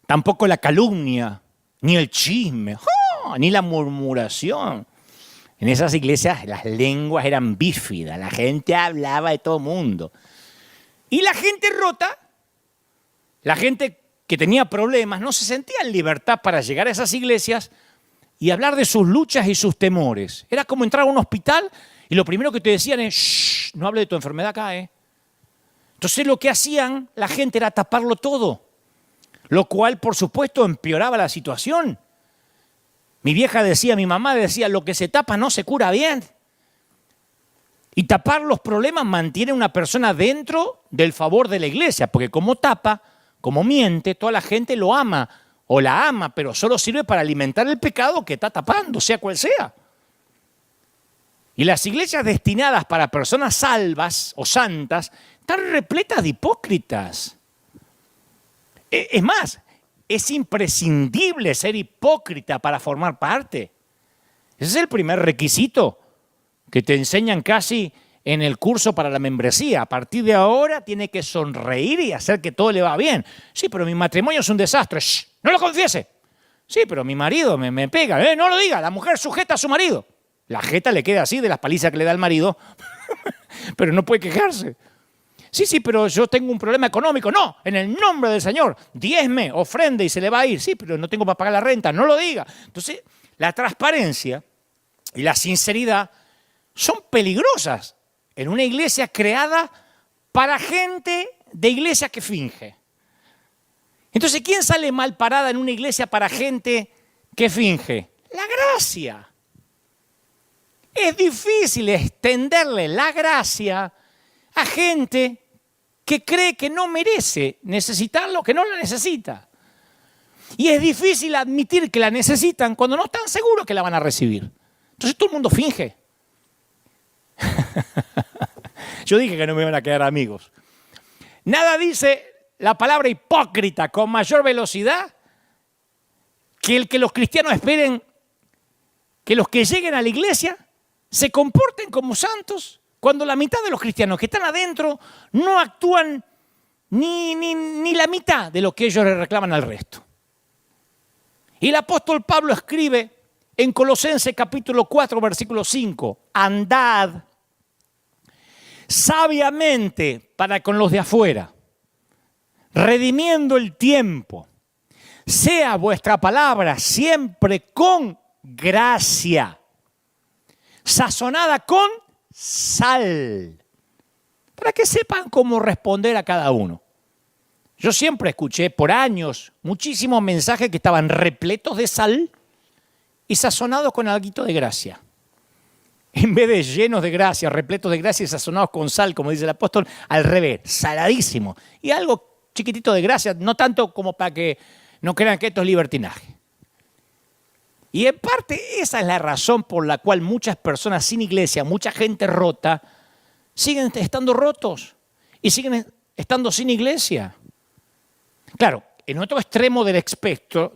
Speaker 1: tampoco la calumnia, ni el chisme, ni la murmuración. En esas iglesias las lenguas eran bífidas, la gente hablaba de todo mundo. Y la gente rota, la gente que tenía problemas, no se sentía en libertad para llegar a esas iglesias y hablar de sus luchas y sus temores. Era como entrar a un hospital y lo primero que te decían es, shh, no hable de tu enfermedad acá, Entonces lo que hacían la gente era taparlo todo, lo cual por supuesto empeoraba la situación. Mi mamá decía, lo que se tapa no se cura bien. Y tapar los problemas mantiene a una persona dentro del favor de la iglesia, porque como tapa, como miente, toda la gente lo ama o la ama, pero solo sirve para alimentar el pecado que está tapando, sea cual sea. Y las iglesias destinadas para personas salvas o santas están repletas de hipócritas. Es más, es imprescindible ser hipócrita para formar parte. Ese es el primer requisito que te enseñan casi en el curso para la membresía. A partir de ahora tiene que sonreír y hacer que todo le va bien. Sí, pero mi matrimonio es un desastre. ¡Shh! No lo confiese. Sí, pero mi marido me pega. No lo diga, la mujer sujeta a su marido. La jeta le queda así de las palizas que le da el marido, pero no puede quejarse. Sí, pero yo tengo un problema económico. No, en el nombre del Señor, diezme, ofrende y se le va a ir. Sí, pero no tengo para pagar la renta, no lo diga. Entonces, la transparencia y la sinceridad son peligrosas en una iglesia creada para gente de iglesia que finge. Entonces, ¿quién sale mal parada en una iglesia para gente que finge? La gracia. Es difícil extenderle la gracia a gente que cree que no merece necesitarlo, que no la necesita. Y es difícil admitir que la necesitan cuando no están seguros que la van a recibir. Entonces todo el mundo finge. Yo dije que no me iban a quedar amigos. Nada dice la palabra hipócrita con mayor velocidad que el que los cristianos esperen que los que lleguen a la iglesia se comporten como santos cuando la mitad de los cristianos que están adentro no actúan ni la mitad de lo que ellos le reclaman al resto. Y el apóstol Pablo escribe en Colosenses capítulo 4, versículo 5, andad sabiamente para con los de afuera, redimiendo el tiempo. Sea vuestra palabra siempre con gracia, sazonada con sal, para que sepan cómo responder a cada uno. Yo siempre escuché por años muchísimos mensajes que estaban repletos de sal y sazonados con alguito de gracia. En vez de llenos de gracia, repletos de gracia y sazonados con sal, como dice el apóstol, al revés, saladísimo. Y algo chiquitito de gracia, no tanto como para que no crean que esto es libertinaje. Y en parte esa es la razón por la cual muchas personas sin iglesia, mucha gente rota, siguen estando rotos y siguen estando sin iglesia. Claro, en otro extremo del espectro,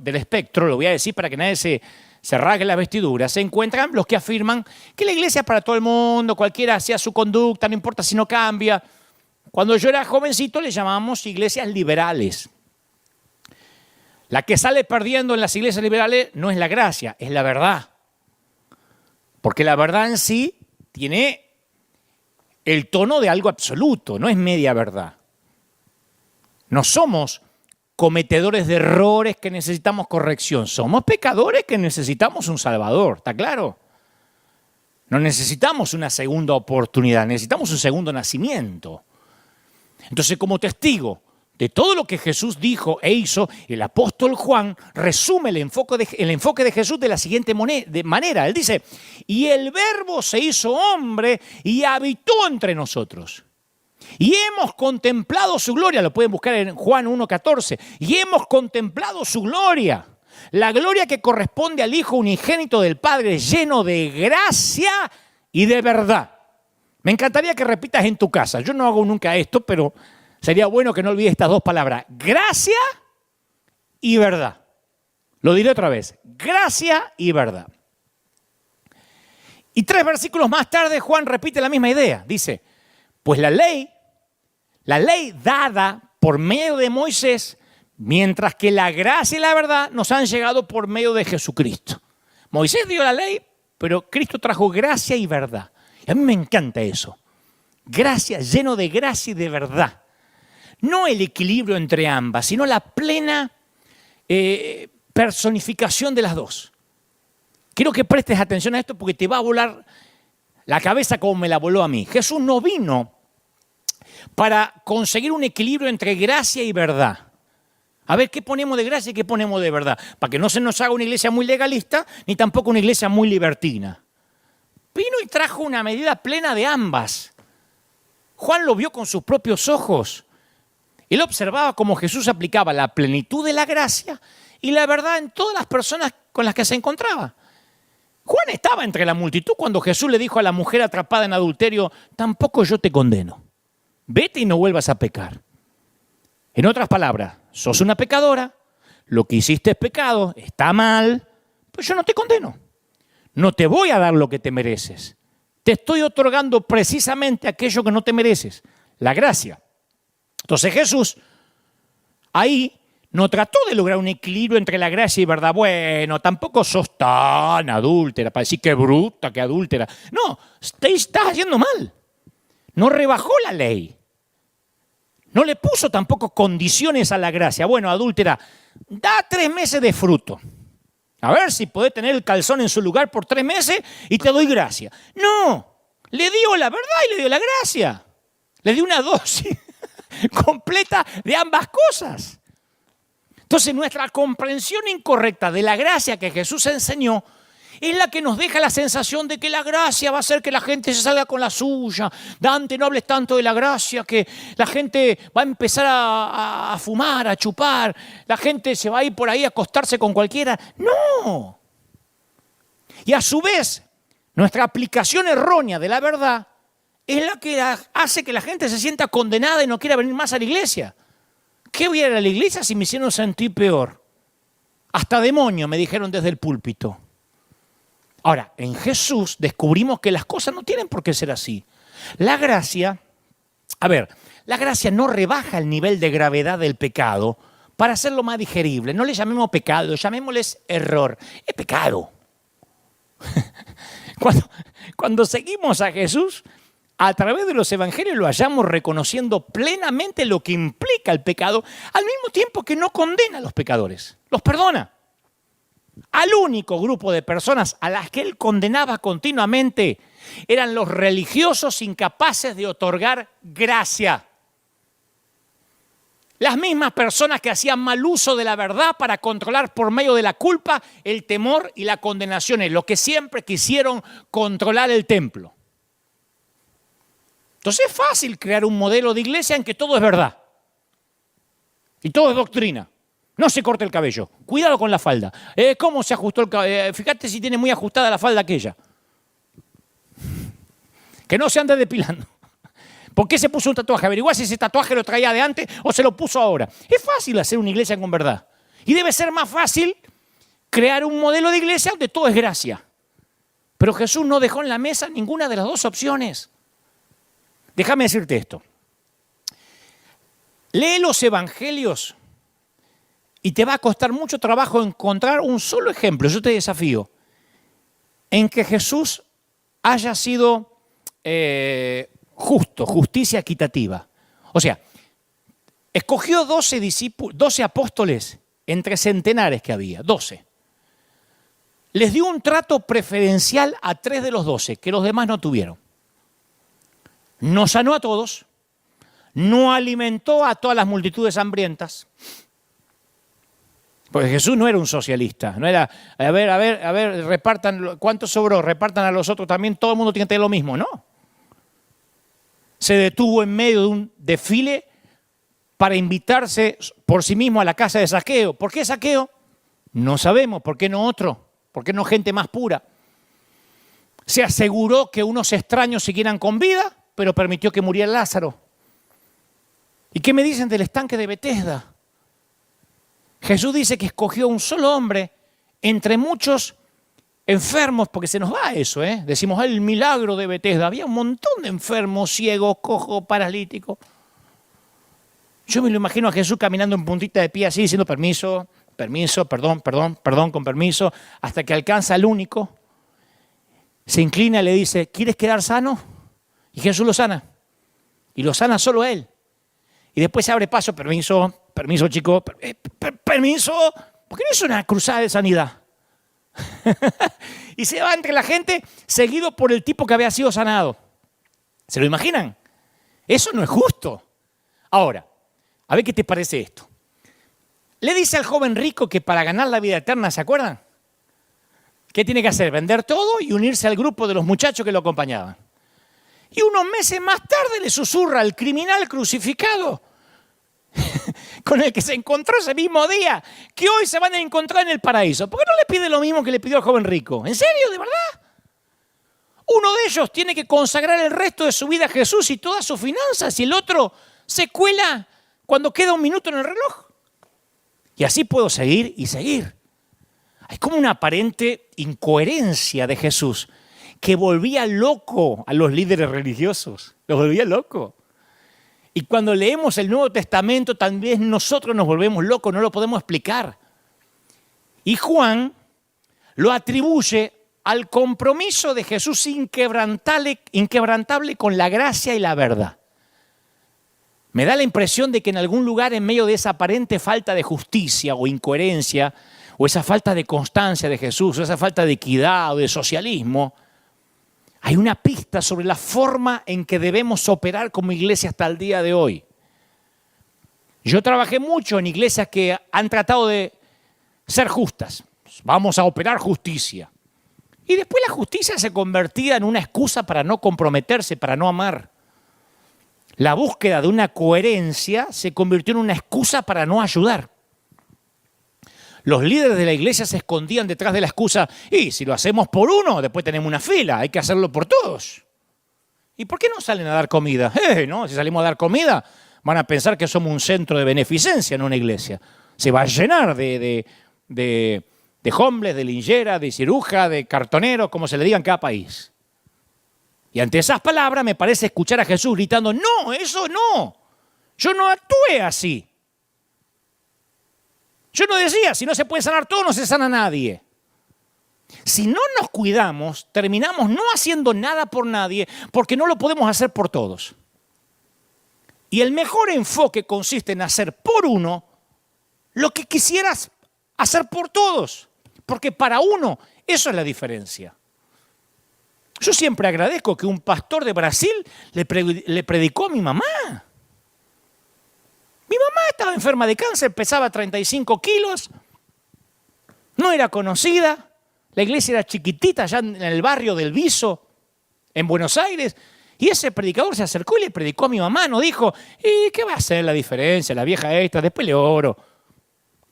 Speaker 1: lo voy a decir para que nadie se rasgue la vestidura, se encuentran los que afirman que la iglesia es para todo el mundo, cualquiera sea su conducta, no importa si no cambia. Cuando yo era jovencito le llamábamos iglesias liberales. La que sale perdiendo en las iglesias liberales no es la gracia, es la verdad. Porque la verdad en sí tiene el tono de algo absoluto, no es media verdad. No somos cometedores de errores que necesitamos corrección. Somos pecadores que necesitamos un Salvador, ¿está claro? No necesitamos una segunda oportunidad, necesitamos un segundo nacimiento. Entonces, como testigo de todo lo que Jesús dijo e hizo, el apóstol Juan resume el enfoque de Jesús de la siguiente manera. Él dice, y el Verbo se hizo hombre y habitó entre nosotros. Y hemos contemplado su gloria, lo pueden buscar en Juan 1:14, y hemos contemplado su gloria, la gloria que corresponde al Hijo unigénito del Padre, lleno de gracia y de verdad. Me encantaría que repitas en tu casa, yo no hago nunca esto, pero sería bueno que no olvides estas dos palabras, gracia y verdad. Lo diré otra vez, gracia y verdad. Y 3 versículos más tarde Juan repite la misma idea, dice, pues la ley dada por medio de Moisés, mientras que la gracia y la verdad nos han llegado por medio de Jesucristo. Moisés dio la ley, pero Cristo trajo gracia y verdad. Y a mí me encanta eso. Gracia, lleno de gracia y de verdad. No el equilibrio entre ambas, sino la plena personificación de las dos. Quiero que prestes atención a esto porque te va a volar la cabeza como me la voló a mí. Jesús no vino para conseguir un equilibrio entre gracia y verdad. A ver, ¿qué ponemos de gracia y qué ponemos de verdad? Para que no se nos haga una iglesia muy legalista, ni tampoco una iglesia muy libertina. Vino y trajo una medida plena de ambas. Juan lo vio con sus propios ojos. Él observaba cómo Jesús aplicaba la plenitud de la gracia y la verdad en todas las personas con las que se encontraba. Juan estaba entre la multitud cuando Jesús le dijo a la mujer atrapada en adulterio, tampoco yo te condeno. Vete y no vuelvas a pecar. En otras palabras, sos una pecadora, lo que hiciste es pecado, está mal, pues yo no te condeno. No te voy a dar lo que te mereces. Te estoy otorgando precisamente aquello que no te mereces, la gracia. Entonces Jesús ahí no trató de lograr un equilibrio entre la gracia y verdad. Bueno, tampoco sos tan adúltera para decir que bruta, que adúltera. No, te estás haciendo mal. No rebajó la ley. No le puso tampoco condiciones a la gracia. Bueno, adúltera, da 3 meses de fruto. A ver si podés tener el calzón en su lugar por 3 meses y te doy gracia. No, le dio la verdad y le dio la gracia. Le dio una dosis completa de ambas cosas. Entonces nuestra comprensión incorrecta de la gracia que Jesús enseñó Es la que nos deja la sensación de que la gracia va a hacer que la gente se salga con la suya. Dante, no hables tanto de la gracia, que la gente va a empezar a fumar, a chupar. La gente se va a ir por ahí a acostarse con cualquiera. ¡No! Y a su vez, nuestra aplicación errónea de la verdad es la que hace que la gente se sienta condenada y no quiera venir más a la iglesia. ¿Qué voy a ir a la iglesia si me hicieron sentir peor? Hasta demonio me dijeron desde el púlpito. Ahora, en Jesús descubrimos que las cosas no tienen por qué ser así. La gracia no rebaja el nivel de gravedad del pecado para hacerlo más digerible. No le llamemos pecado, llamémosles error. Es pecado. Cuando seguimos a Jesús, a través de los evangelios lo hallamos reconociendo plenamente lo que implica el pecado, al mismo tiempo que no condena a los pecadores, los perdona. Al único grupo de personas a las que él condenaba continuamente eran los religiosos incapaces de otorgar gracia. Las mismas personas que hacían mal uso de la verdad para controlar por medio de la culpa, el temor y la condenación, los que siempre quisieron controlar el templo. Entonces es fácil crear un modelo de iglesia en que todo es verdad y todo es doctrina. No se corte el cabello, cuidado con la falda. ¿Cómo se ajustó el cabello? Fíjate si tiene muy ajustada la falda aquella. Que no se ande depilando. ¿Por qué se puso un tatuaje? Averiguá si ese tatuaje lo traía de antes o se lo puso ahora. Es fácil hacer una iglesia con verdad. Y debe ser más fácil crear un modelo de iglesia donde todo es gracia. Pero Jesús no dejó en la mesa ninguna de las dos opciones. Déjame decirte esto. Lee los evangelios y te va a costar mucho trabajo encontrar un solo ejemplo, yo te desafío, en que Jesús haya sido justicia equitativa. O sea, escogió 12 apóstoles entre centenares que había, 12. Les dio un trato preferencial a 3 de los 12, que los demás no tuvieron. No sanó a todos, no alimentó a todas las multitudes hambrientas, porque Jesús no era un socialista, no era, a ver, repartan, ¿cuánto sobró? Repartan a los otros también, todo el mundo tiene que tener lo mismo, no. Se detuvo en medio de un desfile para invitarse por sí mismo a la casa de Zaqueo. ¿Por qué Zaqueo? No sabemos, ¿por qué no otro? ¿Por qué no gente más pura? Se aseguró que unos extraños siguieran con vida, pero permitió que muriera Lázaro. ¿Y qué me dicen del estanque de Betesda? Jesús dice que escogió un solo hombre entre muchos enfermos, porque se nos va eso, ¿eh? Decimos, el milagro de Betesda. Había un montón de enfermos, ciegos, cojos, paralíticos. Yo me lo imagino a Jesús caminando en puntita de pie así, diciendo permiso, perdón, con permiso, hasta que alcanza al único. Se inclina y le dice, ¿quieres quedar sano? Y Jesús lo sana. Y lo sana solo él. Y después se abre paso, permiso, chico, permiso, porque no es una cruzada de sanidad. Y se va entre la gente seguido por el tipo que había sido sanado. ¿Se lo imaginan? Eso no es justo. Ahora, a ver qué te parece esto. Le dice al joven rico que para ganar la vida eterna, ¿se acuerdan? ¿Qué tiene que hacer? Vender todo y unirse al grupo de los muchachos que lo acompañaban. Y unos meses más tarde le susurra al criminal crucificado con el que se encontró ese mismo día, que hoy se van a encontrar en el paraíso. ¿Por qué no le pide lo mismo que le pidió al joven rico? ¿En serio? ¿De verdad? Uno de ellos tiene que consagrar el resto de su vida a Jesús y todas sus finanzas, y el otro se cuela cuando queda un minuto en el reloj. Y así puedo seguir y seguir. Hay como una aparente incoherencia de Jesús que volvía loco a los líderes religiosos. Los volvía loco. Y cuando leemos el Nuevo Testamento, también nosotros nos volvemos locos, no lo podemos explicar. Y Juan lo atribuye al compromiso de Jesús inquebrantable con la gracia y la verdad. Me da la impresión de que en algún lugar, en medio de esa aparente falta de justicia o incoherencia, o esa falta de constancia de Jesús, o esa falta de equidad o de socialismo, hay una pista sobre la forma en que debemos operar como iglesia hasta el día de hoy. Yo trabajé mucho en iglesias que han tratado de ser justas. Vamos a operar justicia. Y después la justicia se convertía en una excusa para no comprometerse, para no amar. La búsqueda de una coherencia se convirtió en una excusa para no ayudar. Los líderes de la iglesia se escondían detrás de la excusa, y si lo hacemos por uno, después tenemos una fila, hay que hacerlo por todos. ¿Y por qué no salen a dar comida? ¿No? Si salimos a dar comida, van a pensar que somos un centro de beneficencia, no una iglesia. Se va a llenar de homeless, de linchera, de ciruja, de cartonero, como se le diga en cada país. Y ante esas palabras me parece escuchar a Jesús gritando, no, eso no, yo no actué así. Yo no decía, si no se puede sanar todo, no se sana nadie. Si no nos cuidamos, terminamos no haciendo nada por nadie porque no lo podemos hacer por todos. Y el mejor enfoque consiste en hacer por uno lo que quisieras hacer por todos. Porque para uno eso es la diferencia. Yo siempre agradezco que un pastor de Brasil le predicó a mi mamá. Mi mamá estaba enferma de cáncer, pesaba 35 kilos, no era conocida, la iglesia era chiquitita allá en el barrio del Viso, en Buenos Aires, y ese predicador se acercó y le predicó a mi mamá, no dijo, ¿y qué va a hacer la diferencia, la vieja esta, después le oro?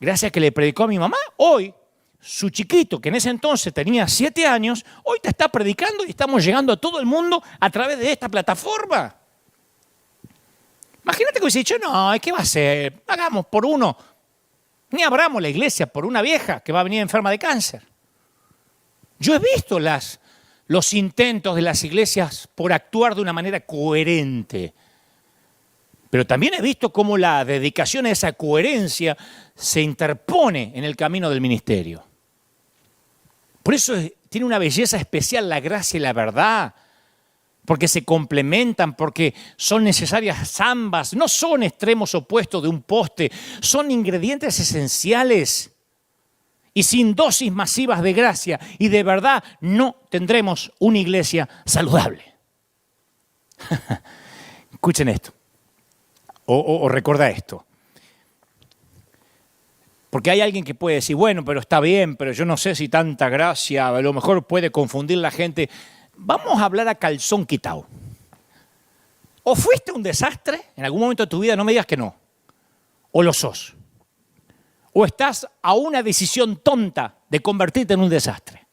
Speaker 1: Gracias a que le predicó a mi mamá, hoy su chiquito, que en ese entonces tenía 7 años, hoy te está predicando y estamos llegando a todo el mundo a través de esta plataforma. Imagínate que hubiese dicho, no, ¿qué va a hacer? Hagamos por uno. Ni abramos la iglesia por una vieja que va a venir enferma de cáncer. Yo he visto los intentos de las iglesias por actuar de una manera coherente. Pero también he visto cómo la dedicación a esa coherencia se interpone en el camino del ministerio. Por eso tiene una belleza especial la gracia y la verdad. Porque se complementan, porque son necesarias ambas, no son extremos opuestos de un poste, son ingredientes esenciales. Y sin dosis masivas de gracia y de verdad no tendremos una iglesia saludable. Escuchen esto, o recuerda esto. Porque hay alguien que puede decir, bueno, pero está bien, pero yo no sé si tanta gracia, a lo mejor puede confundir la gente. Vamos a hablar a calzón quitado. O fuiste un desastre en algún momento de tu vida, no me digas que no. O lo sos. O estás a una decisión tonta de convertirte en un desastre.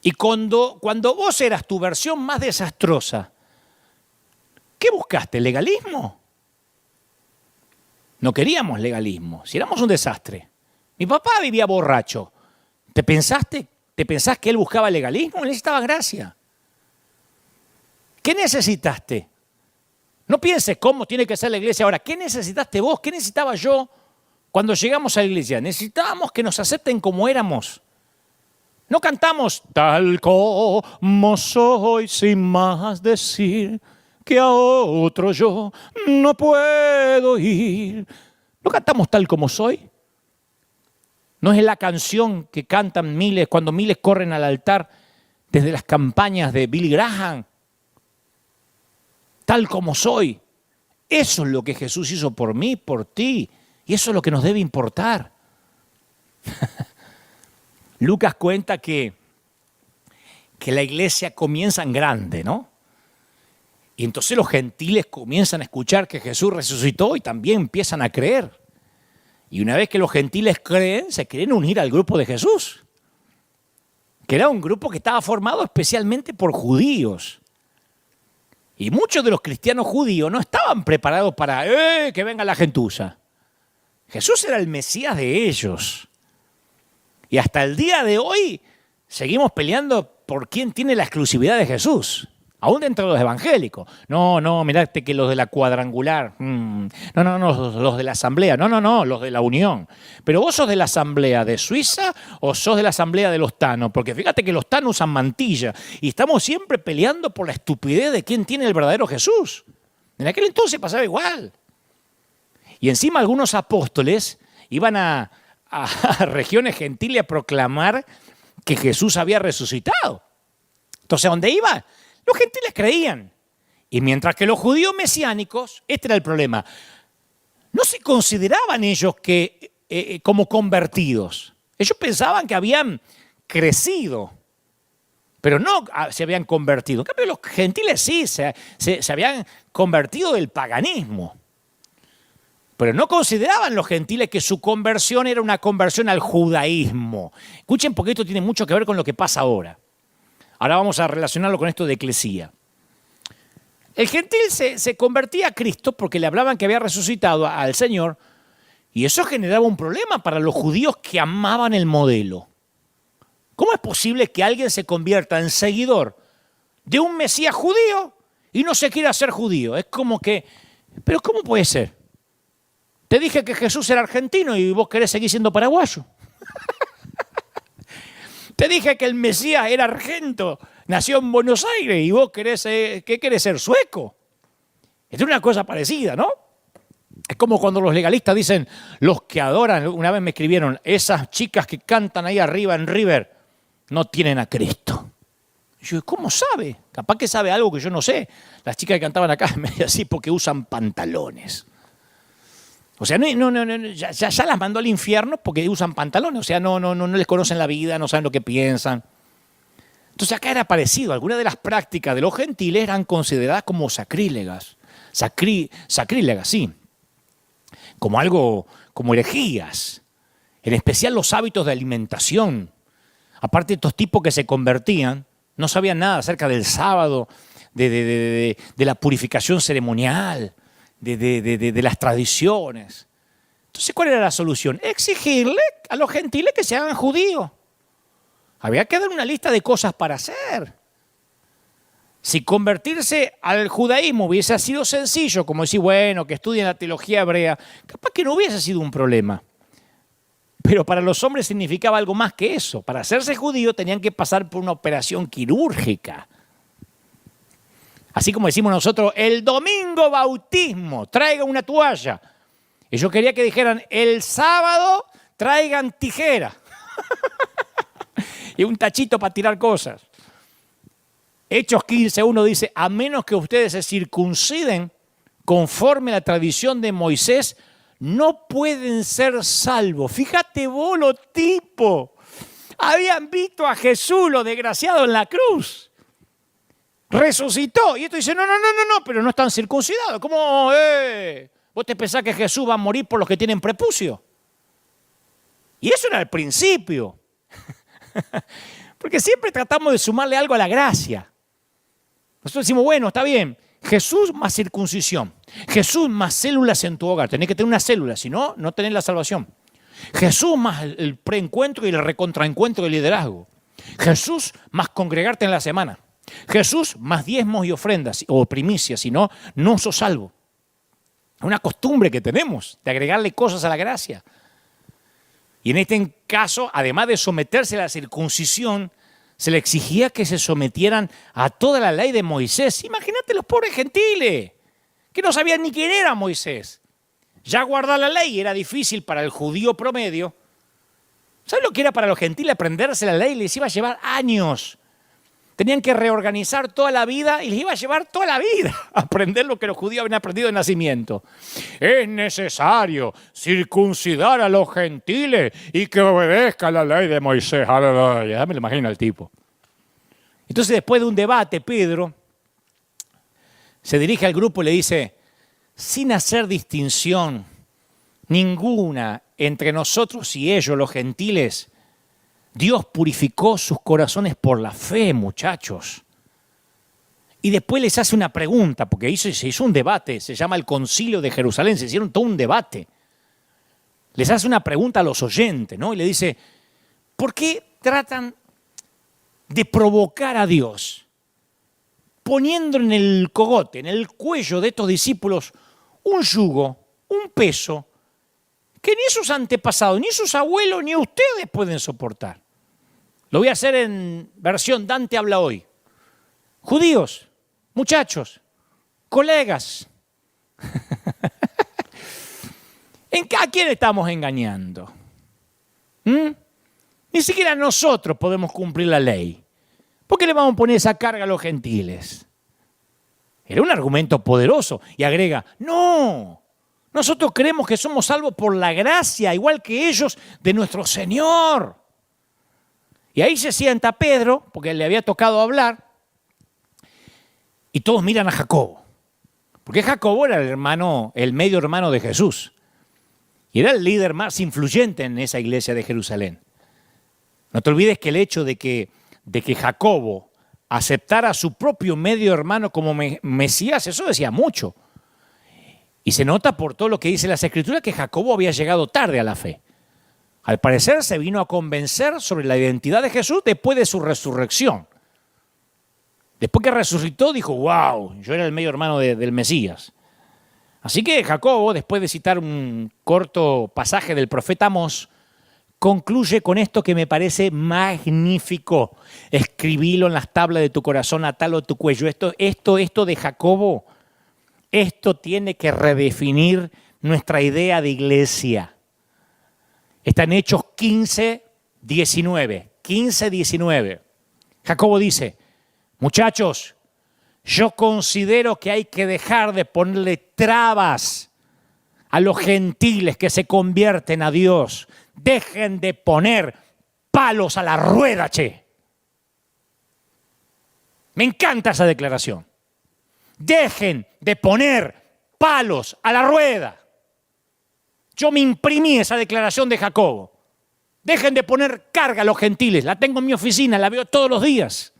Speaker 1: Y cuando vos eras tu versión más desastrosa, ¿qué buscaste? ¿Legalismo? No queríamos legalismo. Si éramos un desastre. Mi papá vivía borracho. ¿Te pensás que él buscaba legalismo? Él necesitaba gracia. ¿Qué necesitaste? No pienses cómo tiene que ser la iglesia ahora. ¿Qué necesitaste vos? ¿Qué necesitaba yo cuando llegamos a la iglesia? Necesitábamos que nos acepten como éramos. No cantamos tal como soy sin más decir que a otro yo no puedo ir. No cantamos tal como soy. No es la canción que cantan miles cuando miles corren al altar desde las campañas de Billy Graham. Tal como soy. Eso es lo que Jesús hizo por mí, por ti. Y eso es lo que nos debe importar. Lucas cuenta que la iglesia comienza en grande, ¿no? Y entonces los gentiles comienzan a escuchar que Jesús resucitó y también empiezan a creer. Y una vez que los gentiles creen, se quieren unir al grupo de Jesús, que era un grupo que estaba formado especialmente por judíos. Y muchos de los cristianos judíos no estaban preparados para que venga la gentuza. Jesús era el Mesías de ellos. Y hasta el día de hoy seguimos peleando por quién tiene la exclusividad de Jesús. Aún dentro de los evangélicos. No, mirate que los de la cuadrangular. No, los de la asamblea. No, los de la unión. Pero vos sos de la asamblea de Suiza o sos de la asamblea de los tanos. Porque fíjate que los tanos usan mantilla. Y estamos siempre peleando por la estupidez de quién tiene el verdadero Jesús. En aquel entonces pasaba igual. Y encima algunos apóstoles iban a regiones gentiles a proclamar que Jesús había resucitado. Entonces, ¿a dónde iba? Los gentiles creían. Y mientras que los judíos mesiánicos, este era el problema, no se consideraban ellos como convertidos. Ellos pensaban que habían crecido, pero no se habían convertido. En cambio, los gentiles sí, se habían convertido del paganismo. Pero no consideraban los gentiles que su conversión era una conversión al judaísmo. Escuchen, porque esto tiene mucho que ver con lo que pasa ahora. Ahora vamos a relacionarlo con esto de eclesía. El gentil se convertía a Cristo porque le hablaban que había resucitado al Señor, y eso generaba un problema para los judíos que amaban el modelo. ¿Cómo es posible que alguien se convierta en seguidor de un Mesías judío y no se quiera ser judío? Es como que, ¿pero cómo puede ser? Te dije que Jesús era argentino y vos querés seguir siendo paraguayo. Te dije que el Mesías era argento, nació en Buenos Aires y vos querés ser sueco. Es una cosa parecida, ¿no? Es como cuando los legalistas dicen, los que adoran, una vez me escribieron, esas chicas que cantan ahí arriba en River, no tienen a Cristo. Y yo, ¿cómo sabe? Capaz que sabe algo que yo no sé. Las chicas que cantaban acá me decían así porque usan pantalones. O sea, ya las mandó al infierno porque usan pantalones. O sea, no les conocen la vida, no saben lo que piensan. Entonces acá era parecido. Algunas de las prácticas de los gentiles eran consideradas como sacrílegas. Sacrílegas, sí. Como algo, como herejías. En especial los hábitos de alimentación. Aparte, estos tipos que se convertían no sabían nada acerca del sábado, de la purificación ceremonial, de las tradiciones. Entonces, ¿cuál era la solución? Exigirle a los gentiles que se hagan judíos. Había que dar una lista de cosas para hacer. Si convertirse al judaísmo hubiese sido sencillo, como decir, bueno, que estudien la teología hebrea, capaz que no hubiese sido un problema. Pero para los hombres significaba algo más que eso. Para hacerse judío tenían que pasar por una operación quirúrgica. Así como decimos nosotros, el domingo bautismo, traigan una toalla. Y yo quería que dijeran, el sábado traigan tijera. Y un tachito para tirar cosas. Hechos 15:1 dice, a menos que ustedes se circunciden conforme a la tradición de Moisés, no pueden ser salvos. Fíjate vos lo tipo. Habían visto a Jesús, lo desgraciado, en la cruz. Resucitó. Y esto dice, no, pero no están circuncidados. ¿Cómo? ¿Vos te pensás que Jesús va a morir por los que tienen prepucio? Y eso era el principio. Porque siempre tratamos de sumarle algo a la gracia. Nosotros decimos, bueno, está bien, Jesús más circuncisión. Jesús más células en tu hogar. Tenés que tener una célula, si no, no tenés la salvación. Jesús más el preencuentro y el recontraencuentro del liderazgo. Jesús más congregarte en la semana. Jesús más diezmos y ofrendas o primicias, si no, no sos salvo. Es una costumbre que tenemos de agregarle cosas a la gracia. Y en este caso, además de someterse a la circuncisión, se le exigía que se sometieran a toda la ley de Moisés. Imagínate los pobres gentiles, que no sabían ni quién era Moisés. Ya guardar la ley era difícil para el judío promedio. ¿Sabes lo que era para los gentiles aprenderse la ley? Les iba a llevar años. Tenían que reorganizar toda la vida y les iba a llevar toda la vida a aprender lo que los judíos habían aprendido de nacimiento. Es necesario circuncidar a los gentiles y que obedezcan la ley de Moisés. Ya me lo imagino al tipo. Entonces, después de un debate, Pedro se dirige al grupo y le dice, sin hacer distinción ninguna entre nosotros y ellos, los gentiles, Dios purificó sus corazones por la fe, muchachos. Y después les hace una pregunta, porque se hizo un debate, se llama el Concilio de Jerusalén, se hicieron todo un debate. Les hace una pregunta a los oyentes, ¿no? Y le dice, ¿por qué tratan de provocar a Dios? Poniendo en el cogote, en el cuello de estos discípulos, un yugo, un peso, que ni sus antepasados, ni sus abuelos, ni ustedes pueden soportar. Lo voy a hacer en versión Dante habla hoy. Judíos, muchachos, colegas, ¿a quién estamos engañando? Ni siquiera nosotros podemos cumplir la ley. ¿Por qué le vamos a poner esa carga a los gentiles? Era un argumento poderoso. Y agrega, no, nosotros creemos que somos salvos por la gracia, igual que ellos, de nuestro Señor. Y ahí se sienta Pedro, porque le había tocado hablar, y todos miran a Jacobo. Porque Jacobo era el medio hermano de Jesús. Y era el líder más influyente en esa iglesia de Jerusalén. No te olvides que el hecho de que Jacobo aceptara a su propio medio hermano como Mesías, eso decía mucho. Y se nota por todo lo que dice las Escrituras que Jacobo había llegado tarde a la fe. Al parecer se vino a convencer sobre la identidad de Jesús después de su resurrección. Después que resucitó dijo, wow, yo era el medio hermano del Mesías. Así que Jacobo, después de citar un corto pasaje del profeta Amós, concluye con esto que me parece magnífico. Escribilo en las tablas de tu corazón, atalo a tu cuello. Esto de Jacobo, esto tiene que redefinir nuestra idea de iglesia. Está en Hechos 15, 19. Jacobo dice, muchachos, yo considero que hay que dejar de ponerle trabas a los gentiles que se convierten a Dios. Dejen de poner palos a la rueda, che. Me encanta esa declaración. Dejen de poner palos a la rueda. Yo me imprimí esa declaración de Jacobo. Dejen de poner carga a los gentiles. La tengo en mi oficina, la veo todos los días.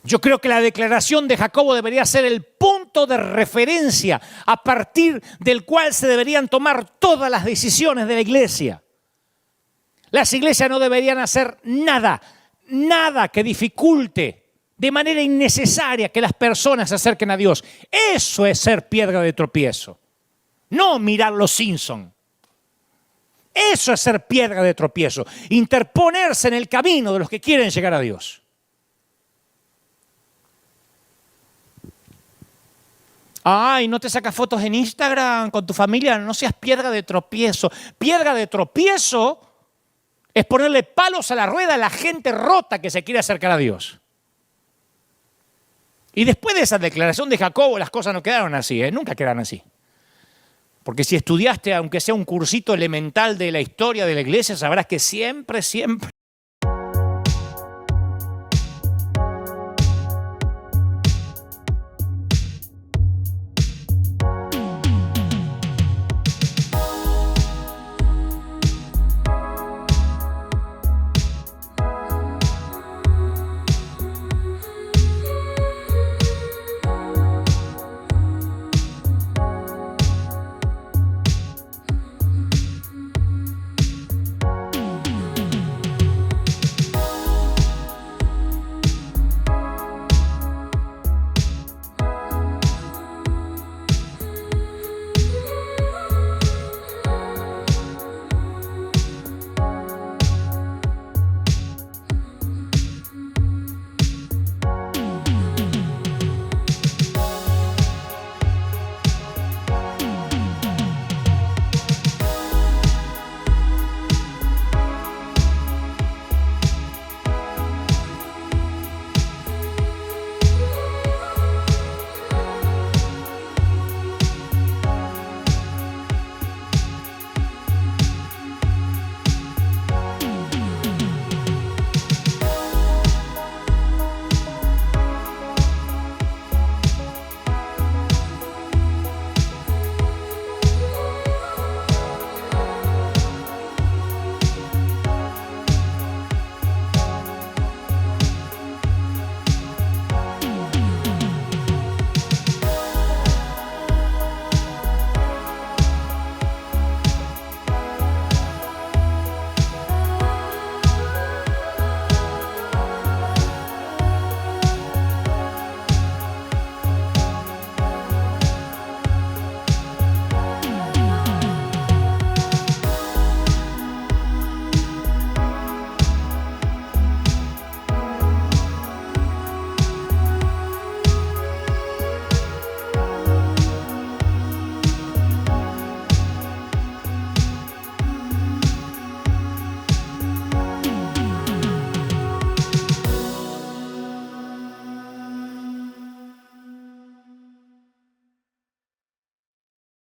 Speaker 1: Yo creo que la declaración de Jacobo debería ser el punto de referencia a partir del cual se deberían tomar todas las decisiones de la iglesia. Las iglesias no deberían hacer nada que dificulte de manera innecesaria que las personas se acerquen a Dios. Eso es ser piedra de tropiezo. No mirar los Simpson. Eso es ser piedra de tropiezo. Interponerse en el camino de los que quieren llegar a Dios. Ay, no te sacas fotos en Instagram con tu familia, no seas piedra de tropiezo. Piedra de tropiezo es ponerle palos a la rueda a la gente rota que se quiere acercar a Dios. Y después de esa declaración de Jacobo, las cosas no quedaron así, nunca quedan así. Porque si estudiaste, aunque sea un cursito elemental de la historia de la iglesia, sabrás que siempre